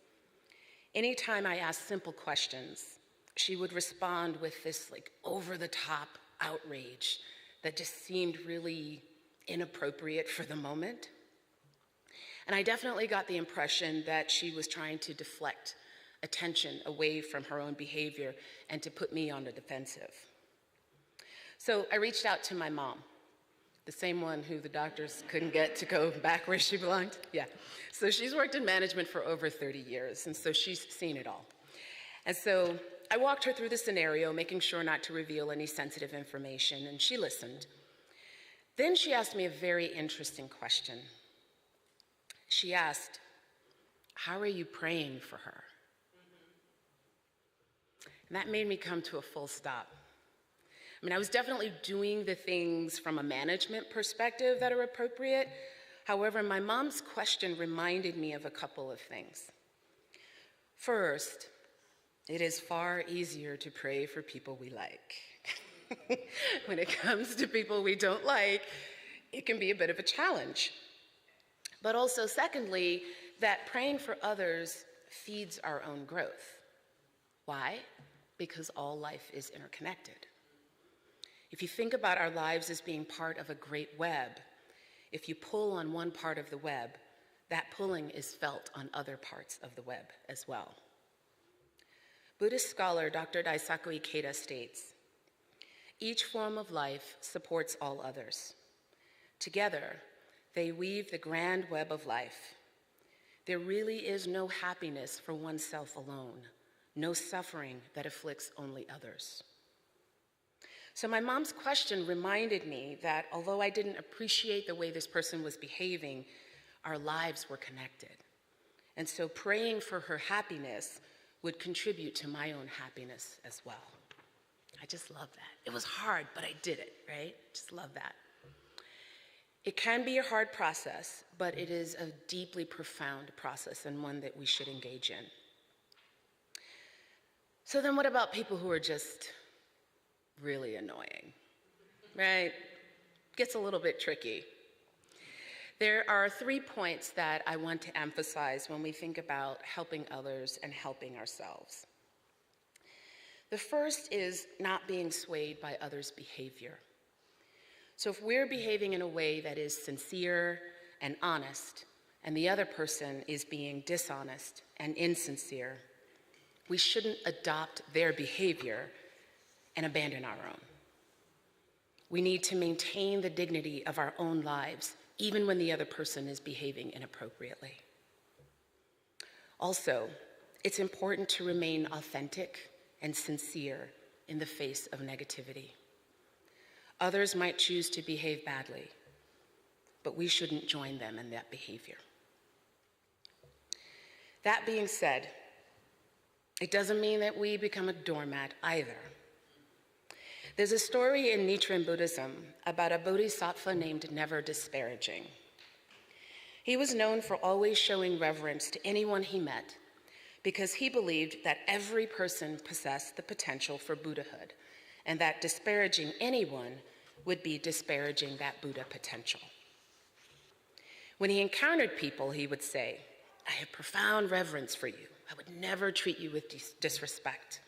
Anytime I asked simple questions, she would respond with this over-the-top outrage that just seemed really inappropriate for the moment. And I definitely got the impression that she was trying to deflect attention away from her own behavior and to put me on the defensive. So I reached out to my mom, the same one who the doctors couldn't get to go back where she belonged. Yeah. So she's worked in management for over 30 years, and so she's seen it all. And so I walked her through the scenario, making sure not to reveal any sensitive information, and she listened. Then she asked me a very interesting question. She asked, "How are you praying for her?" And that made me come to a full stop. I mean, I was definitely doing the things from a management perspective that are appropriate. However, my mom's question reminded me of a couple of things. First, it is far easier to pray for people we like. When it comes to people we don't like, it can be a bit of a challenge. But also, secondly, that praying for others feeds our own growth. Why? Because all life is interconnected. If you think about our lives as being part of a great web, if you pull on one part of the web, that pulling is felt on other parts of the web as well. Buddhist scholar Dr. Daisaku Ikeda states, "Each form of life supports all others. Together, they weave the grand web of life. There really is no happiness for oneself alone, no suffering that afflicts only others." So my mom's question reminded me that although I didn't appreciate the way this person was behaving, our lives were connected. And so praying for her happiness would contribute to my own happiness as well. I just love that. It was hard, but I did it, right? Just love that. It can be a hard process, but it is a deeply profound process and one that we should engage in. So then what about people who are just really annoying, right? Gets a little bit tricky. There are 3 points that I want to emphasize when we think about helping others and helping ourselves. The first is not being swayed by others' behavior. So if we're behaving in a way that is sincere and honest, and the other person is being dishonest and insincere, we shouldn't adopt their behavior and abandon our own. We need to maintain the dignity of our own lives, even when the other person is behaving inappropriately. Also, it's important to remain authentic and sincere in the face of negativity. Others might choose to behave badly, but we shouldn't join them in that behavior. That being said, it doesn't mean that we become a doormat either. There's a story in Nichiren Buddhism about a bodhisattva named Never Disparaging. He was known for always showing reverence to anyone he met because he believed that every person possessed the potential for Buddhahood and that disparaging anyone would be disparaging that Buddha potential. When he encountered people, he would say, "I have profound reverence for you. I would never treat you with disrespect."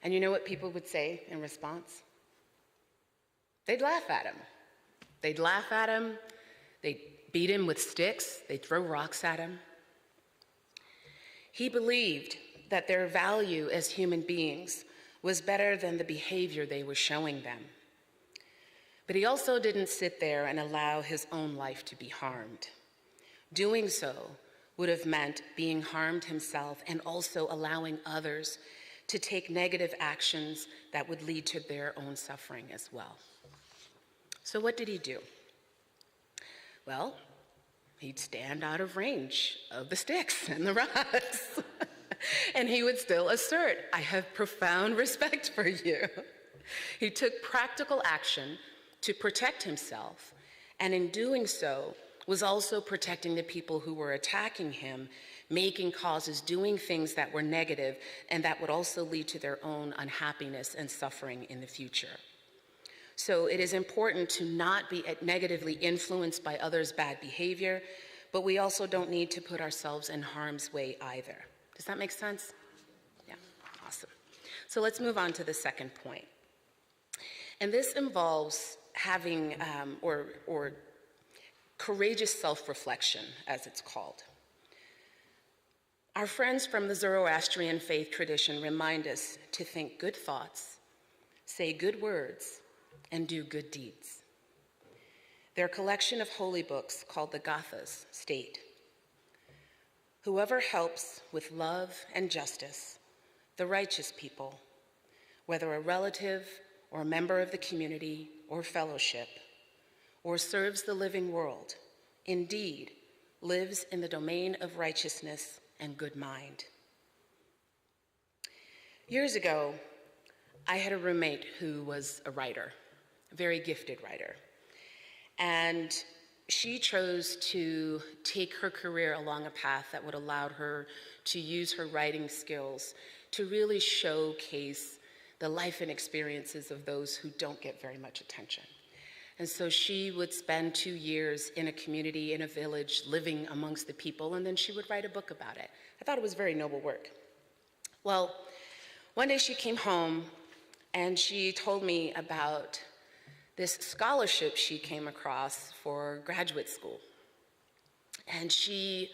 And you know what people would say in response? They'd laugh at him. They'd laugh at him. They'd beat him with sticks. They'd throw rocks at him. He believed that their value as human beings was better than the behavior they were showing them. But he also didn't sit there and allow his own life to be harmed. Doing so would have meant being harmed himself and also allowing others to take negative actions that would lead to their own suffering as well. So what did he do? Well, he'd stand out of range of the sticks and the rocks. And he would still assert, "I have profound respect for you." He took practical action to protect himself, and in doing so, was also protecting the people who were attacking him, making causes, doing things that were negative, and that would also lead to their own unhappiness and suffering in the future. So it is important to not be negatively influenced by others' bad behavior, but we also don't need to put ourselves in harm's way either. Does that make sense? Yeah, awesome. So let's move on to the second point. And this involves having, or courageous self-reflection, as it's called. Our friends from the Zoroastrian faith tradition remind us to think good thoughts, say good words, and do good deeds. Their collection of holy books, called the Gathas, state, "Whoever helps with love and justice the righteous people, whether a relative or a member of the community or fellowship, or serves the living world, indeed lives in the domain of righteousness and good mind." Years ago, I had a roommate who was a writer, a very gifted writer. And she chose to take her career along a path that would allow her to use her writing skills to really showcase the life and experiences of those who don't get very much attention. And so she would spend 2 years in a community, in a village, living amongst the people, and then she would write a book about it. I thought it was very noble work. Well, one day she came home and she told me about this scholarship she came across for graduate school. And she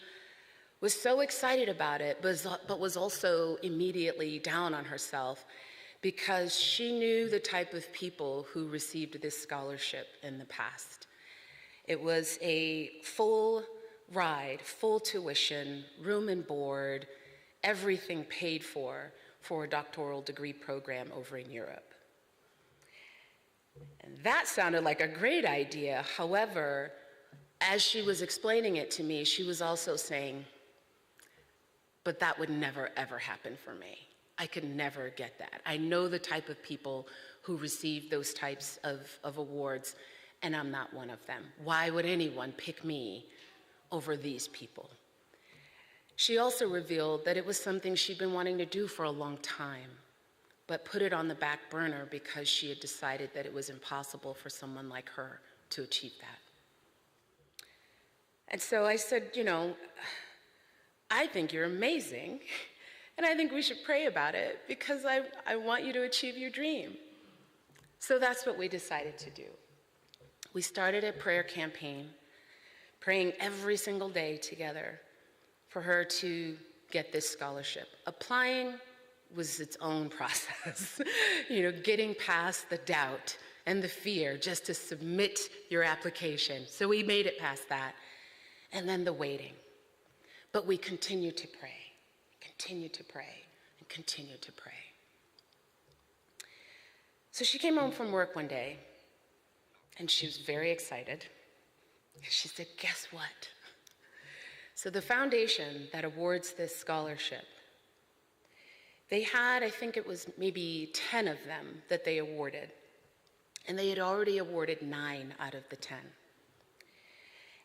was so excited about it, but was also immediately down on herself because she knew the type of people who received this scholarship in the past. It was a full ride, full tuition, room and board, everything paid for a doctoral degree program over in Europe. And that sounded like a great idea. However, as she was explaining it to me, she was also saying, but that would never, ever happen for me. I could never get that. I know the type of people who receive those types of awards, and I'm not one of them. Why would anyone pick me over these people? She also revealed that it was something she'd been wanting to do for a long time, but put it on the back burner because she had decided that it was impossible for someone like her to achieve that. And so I said, you know, I think you're amazing, and I think we should pray about it because I want you to achieve your dream. So that's what we decided to do. We started a prayer campaign, praying every single day together for her to get this scholarship. Applying was its own process. You know, getting past the doubt and the fear just to submit your application. So we made it past that. And then the waiting. But we continued to pray, continued to pray, and continued to pray. So she came home from work one day, and she was very excited. She said, guess what? So the foundation that awards this scholarship, they had, I think it was maybe 10 of them that they awarded. And they had already awarded 9 out of the 10.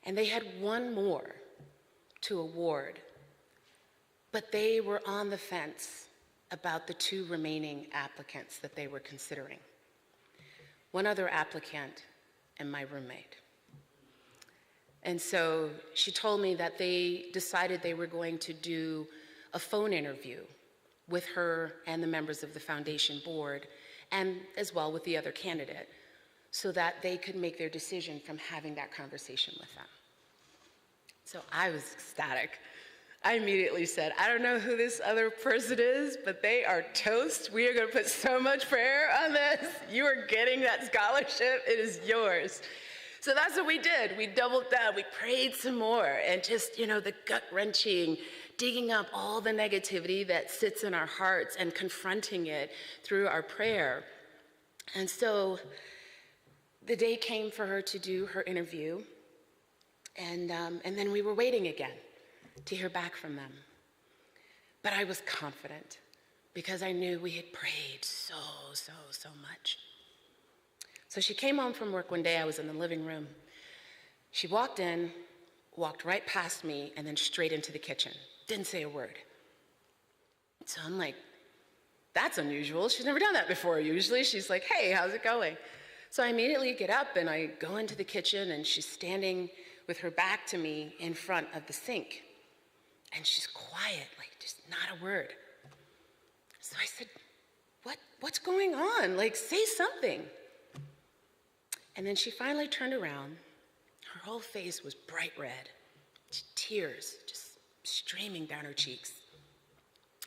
And they had one more to award, but they were on the fence about the 2 remaining applicants that they were considering. One other applicant and my roommate. And so she told me that they decided they were going to do a phone interview with her and the members of the foundation board, and as well with the other candidate, so that they could make their decision from having that conversation with them. So I was ecstatic. I immediately said, I don't know who this other person is, but they are toast. We are going to put so much prayer on this. You are getting that scholarship. It is yours. So that's what we did. We doubled down. We prayed some more, and just, you know, the gut-wrenching, digging up all the negativity that sits in our hearts and confronting it through our prayer. And so the day came for her to do her interview, and then we were waiting again to hear back from them. But I was confident because I knew we had prayed so much. So she came home from work one day. I was in the living room. She walked in, walked right past me, and then straight into the kitchen. Didn't say a word. So I'm like, that's unusual. She's never done that before. Usually she's like, hey, how's it going? So I immediately get up and I go into the kitchen, and she's standing with her back to me in front of the sink. And she's quiet, like just not a word. So I said, what's going on? Like, say something. And then she finally turned around. Her whole face was bright red, tears just streaming down her cheeks.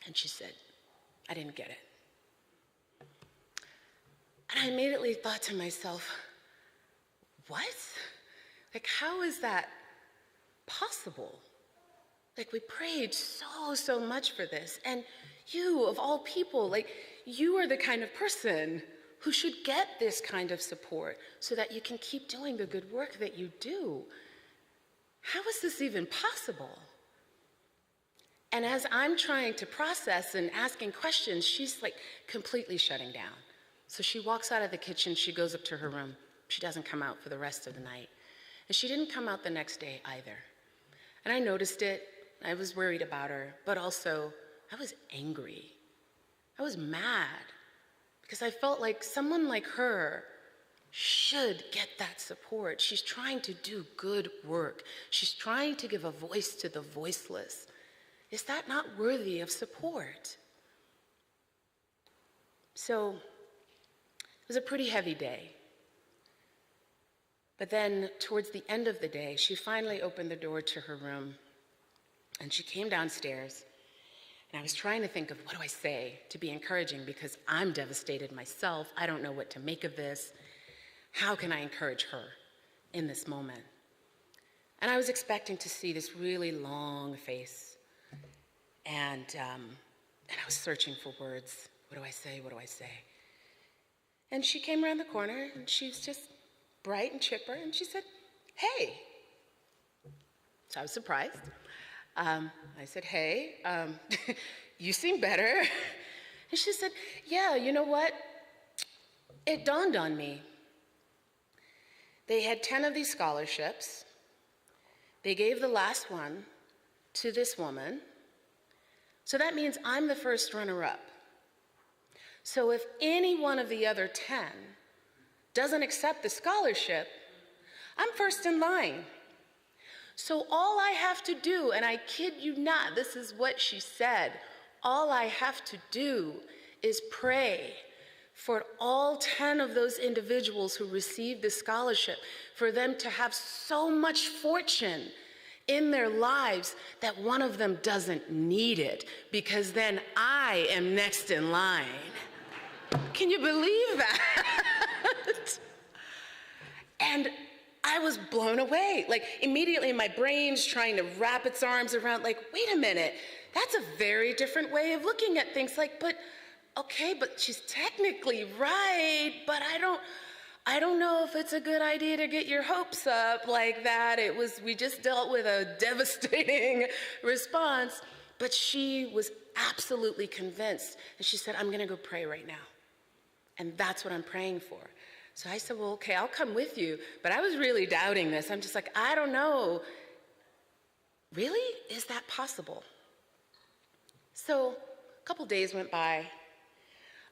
And she said, I didn't get it. And I immediately thought to myself, what? Like, how is that possible? Like, we prayed so much for this. And you, of all people, like, you are the kind of person who should get this kind of support so that you can keep doing the good work that you do. How is this even possible? And as I'm trying to process and asking questions, she's like completely shutting down. So she walks out of the kitchen, she goes up to her room. She doesn't come out for the rest of the night. And she didn't come out the next day either. And I noticed it. I was worried about her, but also I was angry. I was mad because I felt like someone like her should get that support. She's trying to do good work. She's trying to give a voice to the voiceless. Is that not worthy of support? So it was a pretty heavy day. But then towards the end of the day, she finally opened the door to her room and she came downstairs. And I was trying to think of what do I say to be encouraging because I'm devastated myself. I don't know what to make of this. How can I encourage her in this moment? And I was expecting to see this really long face. And I was searching for words. What do I say? What do I say? And she came around the corner and she was just bright and chipper. And she said, hey. So I was surprised. I said, hey, you seem better. And she said, yeah, you know what? It dawned on me. They had 10 of these scholarships. They gave the last one to this woman. So that means I'm the first runner-up. So if any one of the other 10 doesn't accept the scholarship, I'm first in line. So all I have to do, and I kid you not, this is what she said, all I have to do is pray for all 10 of those individuals who received the scholarship, for them to have so much fortune in their lives that one of them doesn't need it, because then I am next in line. Can you believe that? And I was blown away. Like immediately my brain's trying to wrap its arms around, like, wait a minute, that's a very different way of looking at things. Like, but okay, but she's technically right, but I don't know if it's a good idea to get your hopes up like that. We just dealt with a devastating response, but she was absolutely convinced. And she said, I'm gonna go pray right now. And that's what I'm praying for. So I said, well, okay, I'll come with you. But I was really doubting this. I'm just like, I don't know. Really? Is that possible? So a couple days went by.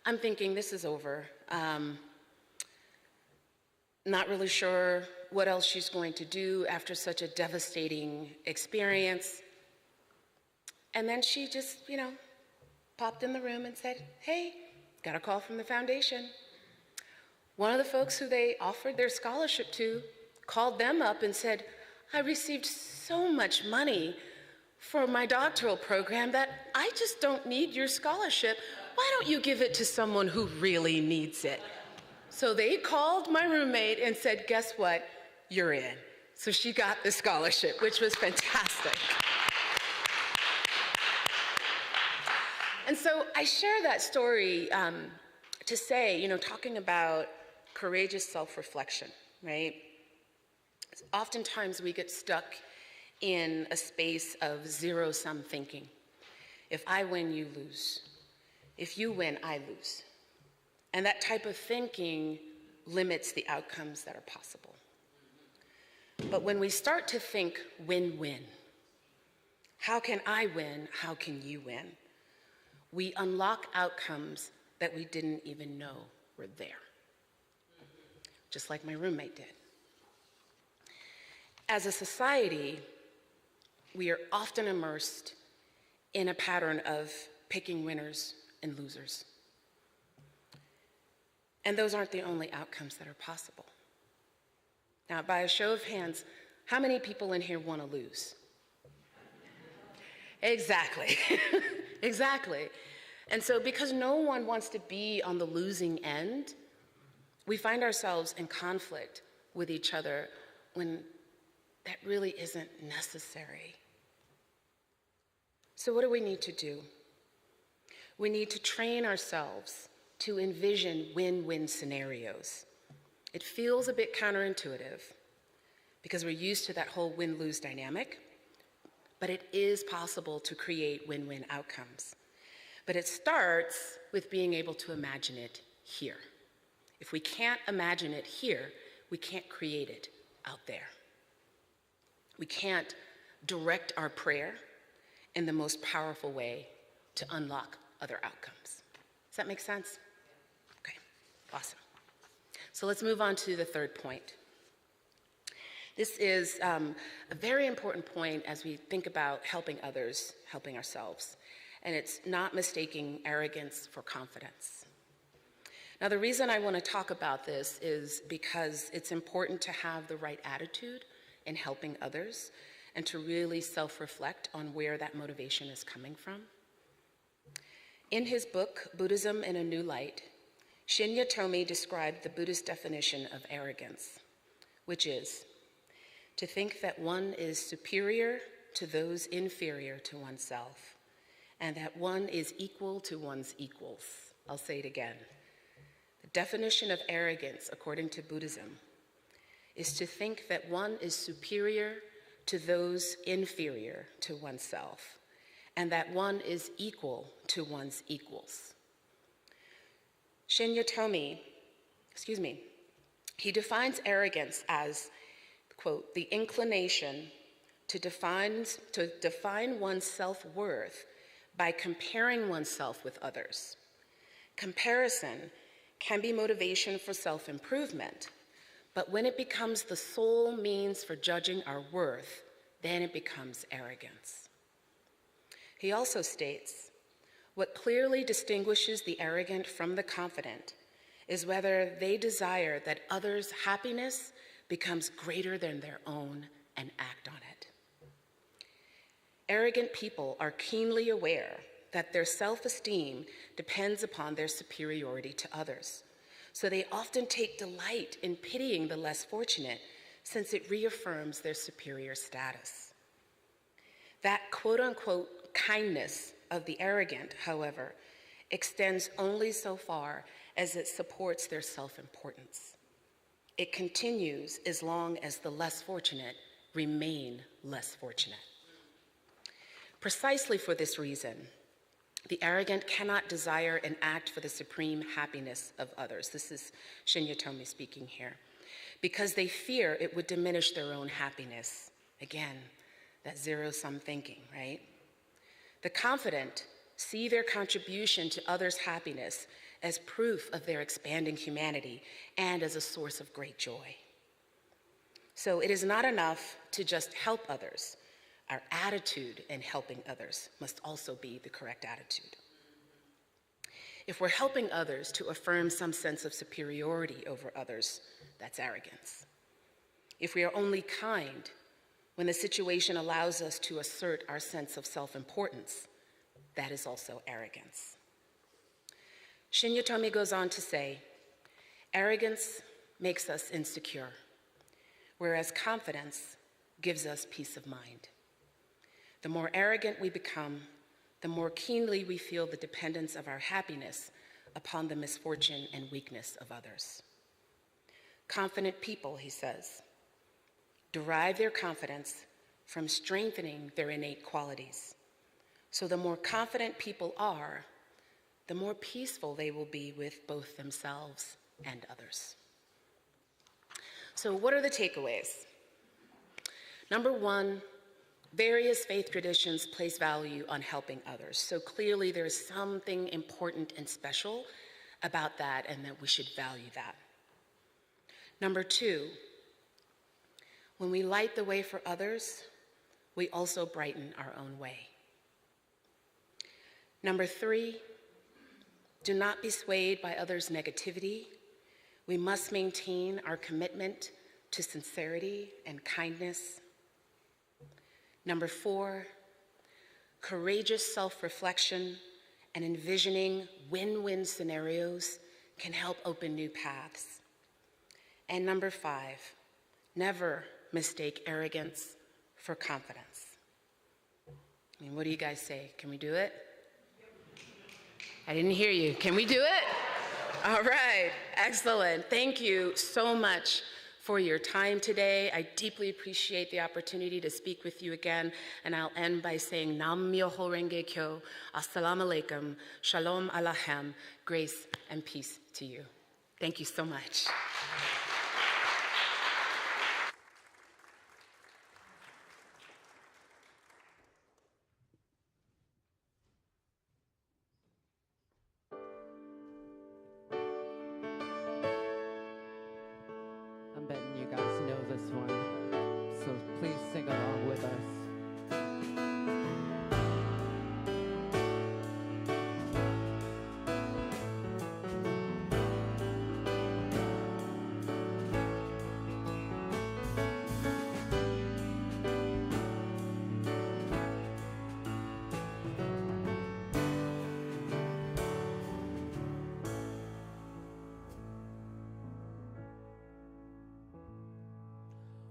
I'm thinking this is over. Not really sure what else she's going to do after such a devastating experience. And then she just, popped in the room and said, hey, got a call from the foundation. One of the folks who they offered their scholarship to called them up and said, I received so much money for my doctoral program that I just don't need your scholarship. Why don't you give it to someone who really needs it? So they called my roommate and said, guess what? You're in. So she got the scholarship, which was fantastic. And so I share that story to say, talking about courageous self-reflection, right? Oftentimes we get stuck in a space of zero-sum thinking. If I win, you lose. If you win, I lose. And that type of thinking limits the outcomes that are possible. But when we start to think win-win, how can I win? How can you win? We unlock outcomes that we didn't even know were there. Just like my roommate did. As a society, we are often immersed in a pattern of picking winners and losers. And those aren't the only outcomes that are possible. Now, by a show of hands, how many people in here want to lose? Exactly. Exactly. And so because no one wants to be on the losing end, we find ourselves in conflict with each other when that really isn't necessary. So what do we need to do? We need to train ourselves to envision win-win scenarios. It feels a bit counterintuitive because we're used to that whole win-lose dynamic, but it is possible to create win-win outcomes. But it starts with being able to imagine it here. If we can't imagine it here, we can't create it out there. We can't direct our prayer in the most powerful way to unlock other outcomes. Does that make sense? Okay, awesome. So let's move on to the third point. This is a very important point as we think about helping others, helping ourselves. And it's not mistaking arrogance for confidence. Now, the reason I want to talk about this is because it's important to have the right attitude in helping others and to really self-reflect on where that motivation is coming from. In his book, Buddhism in a New Light, Shinya Tomi described the Buddhist definition of arrogance, which is to think that one is superior to those inferior to oneself, and that one is equal to one's equals. I'll say it again. The definition of arrogance, according to Buddhism, is to think that one is superior to those inferior to oneself, and that one is equal to one's equals. Shinya Tomi, he defines arrogance as, quote, the inclination to define one's self-worth by comparing oneself with others. Comparison can be motivation for self-improvement, but when it becomes the sole means for judging our worth, then it becomes arrogance. He also states, what clearly distinguishes the arrogant from the confident is whether they desire that others' happiness becomes greater than their own and act on it. Arrogant people are keenly aware that their self-esteem depends upon their superiority to others. So they often take delight in pitying the less fortunate since it reaffirms their superior status. That quote-unquote kindness of the arrogant, however, extends only so far as it supports their self-importance. It continues as long as the less fortunate remain less fortunate. Precisely for this reason, the arrogant cannot desire and act for the supreme happiness of others. This is Shinya Tomi speaking here. Because they fear it would diminish their own happiness. Again, that zero-sum thinking, right? The confident see their contribution to others' happiness as proof of their expanding humanity and as a source of great joy. So it is not enough to just help others. Our attitude in helping others must also be the correct attitude. If we're helping others to affirm some sense of superiority over others, that's arrogance. If we are only kind when the situation allows us to assert our sense of self-importance, that is also arrogance. Shinya Tomi goes on to say, arrogance makes us insecure, whereas confidence gives us peace of mind. The more arrogant we become, the more keenly we feel the dependence of our happiness upon the misfortune and weakness of others. Confident people, he says, derive their confidence from strengthening their innate qualities. So the more confident people are, the more peaceful they will be with both themselves and others. So what are the takeaways? Number one, various faith traditions place value on helping others. So clearly there's something important and special about that and that we should value that. Number two, when we light the way for others, we also brighten our own way. Number three, do not be swayed by others' negativity. We must maintain our commitment to sincerity and kindness. Number four, courageous self-reflection and envisioning win-win scenarios can help open new paths. And number five, never mistake arrogance for confidence. I mean, what do you guys say? Can we do it? I didn't hear you. Can we do it? All right, excellent. Thank you so much for your time today. I deeply appreciate the opportunity to speak with you again, and I'll end by saying Nam Myoho Renge Kyo, Assalamu Alaikum, Shalom Aleichem, grace and peace to you. Thank you so much. I'm betting you guys know this one, so please sing along with us.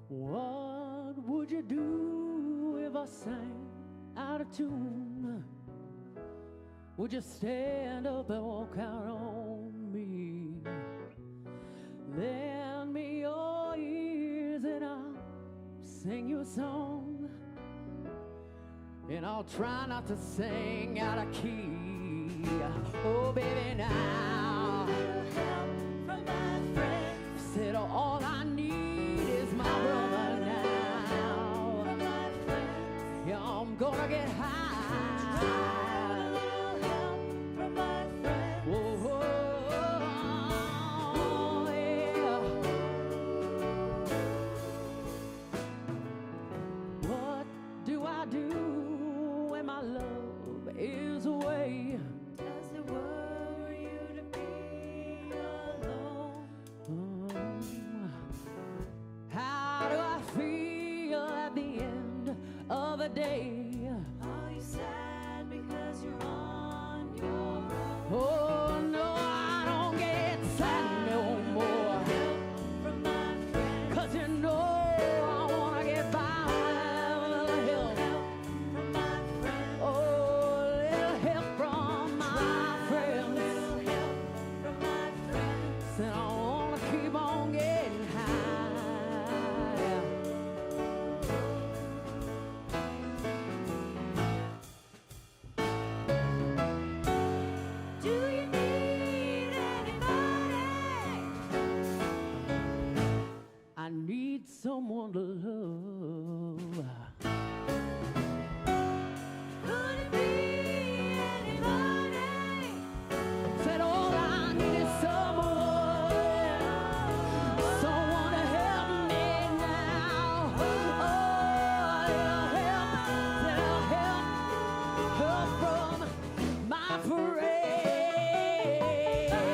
What would you do if I sang out of tune? Would you stand up and walk out on me? Lend me your ears and I'll sing you a song. And I'll try not to sing out of key. Oh, baby, now. Help from my friends. Said all I need is my brother now. From my friends. Yeah, I'm gonna get high. A little help from my friends. Whoa, yeah. What do I do when my love is away? Does it worry you to be alone? How do I feel at the end of the day? Are you sad because you're on your own? Oh no, I don't get sad no more. Help from my friends. 'Cause you know I wanna get by with a little help from my friends. Oh, a little help from my friends. Little help from my friends. And I wanna keep on getting high. Do you need anybody? I need someone to love. Could it be anybody? Said all I need is someone to help me now. Oh, little help from my friend. Yeah.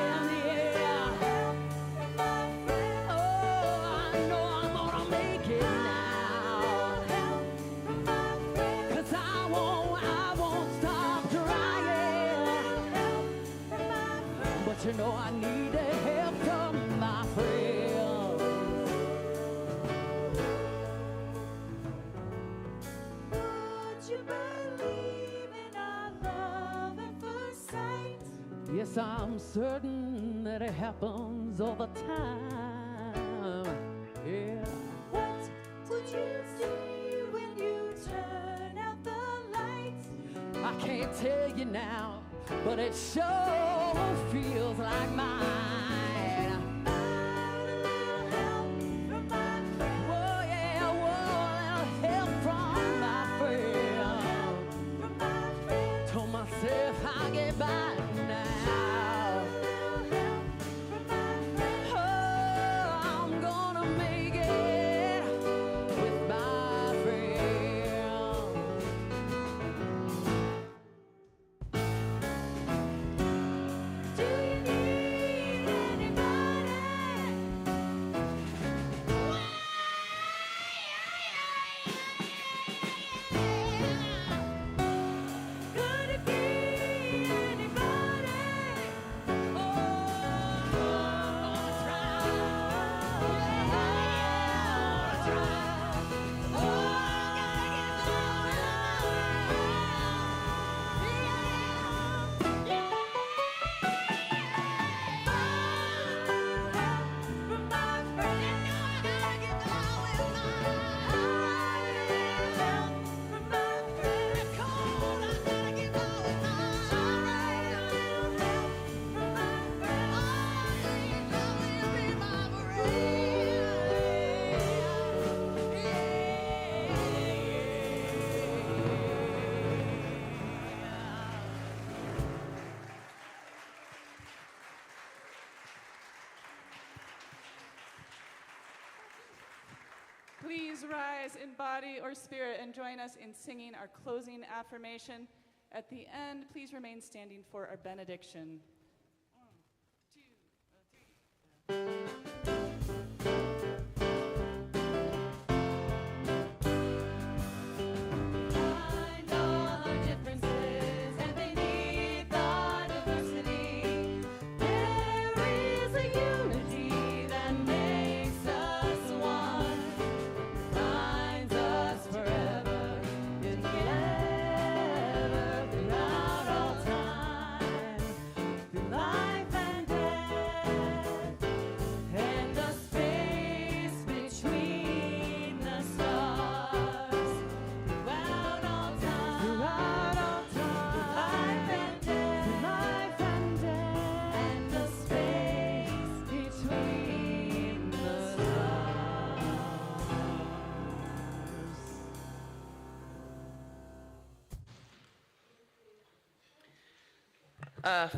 Oh, I know I'm gonna make it now. 'Cause I won't stop trying. But you know I need the help from my friends. Would you believe in our love at first sight? Yes, I'm certain that it happens all the time. Yeah. What would you see when you turn out the lights? I can't tell you now, but it sure feels like mine. A little help from my friend. Whoa, yeah, whoa, a little help from my friend. From my friend. Told myself I'll get by now. A little help from my friend. Oh, I'm gonna make it with my friend. Do you need please rise in body or spirit and join us in singing our closing affirmation. At the end, please remain standing for our benediction. 1, 2, 3.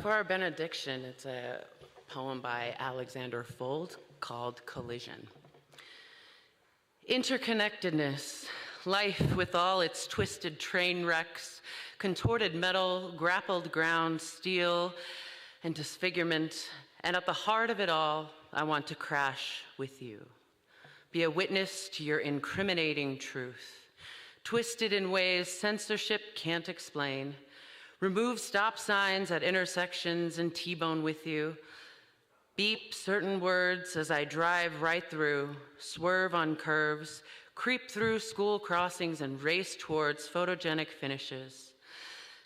For our benediction, it's a poem by Alexander Fold called Collision. Interconnectedness, life with all its twisted train wrecks, contorted metal, grappled ground, steel, and disfigurement. And at the heart of it all, I want to crash with you. Be a witness to your incriminating truth, twisted in ways censorship can't explain. Remove stop signs at intersections and T-bone with you. Beep certain words as I drive right through, swerve on curves, creep through school crossings and race towards photogenic finishes.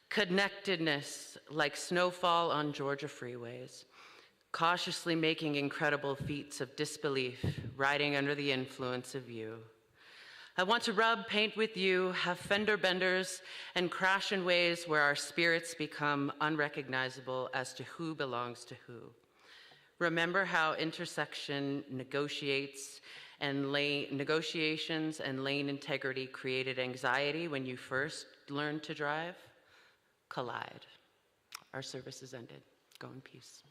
Connectedness like snowfall on Georgia freeways, cautiously making incredible feats of disbelief, riding under the influence of you. I want to rub paint with you, have fender benders, and crash in ways where our spirits become unrecognizable as to who belongs to who. Remember how intersection negotiations and lane integrity created anxiety when you first learned to drive? Collide. Our service is ended. Go in peace.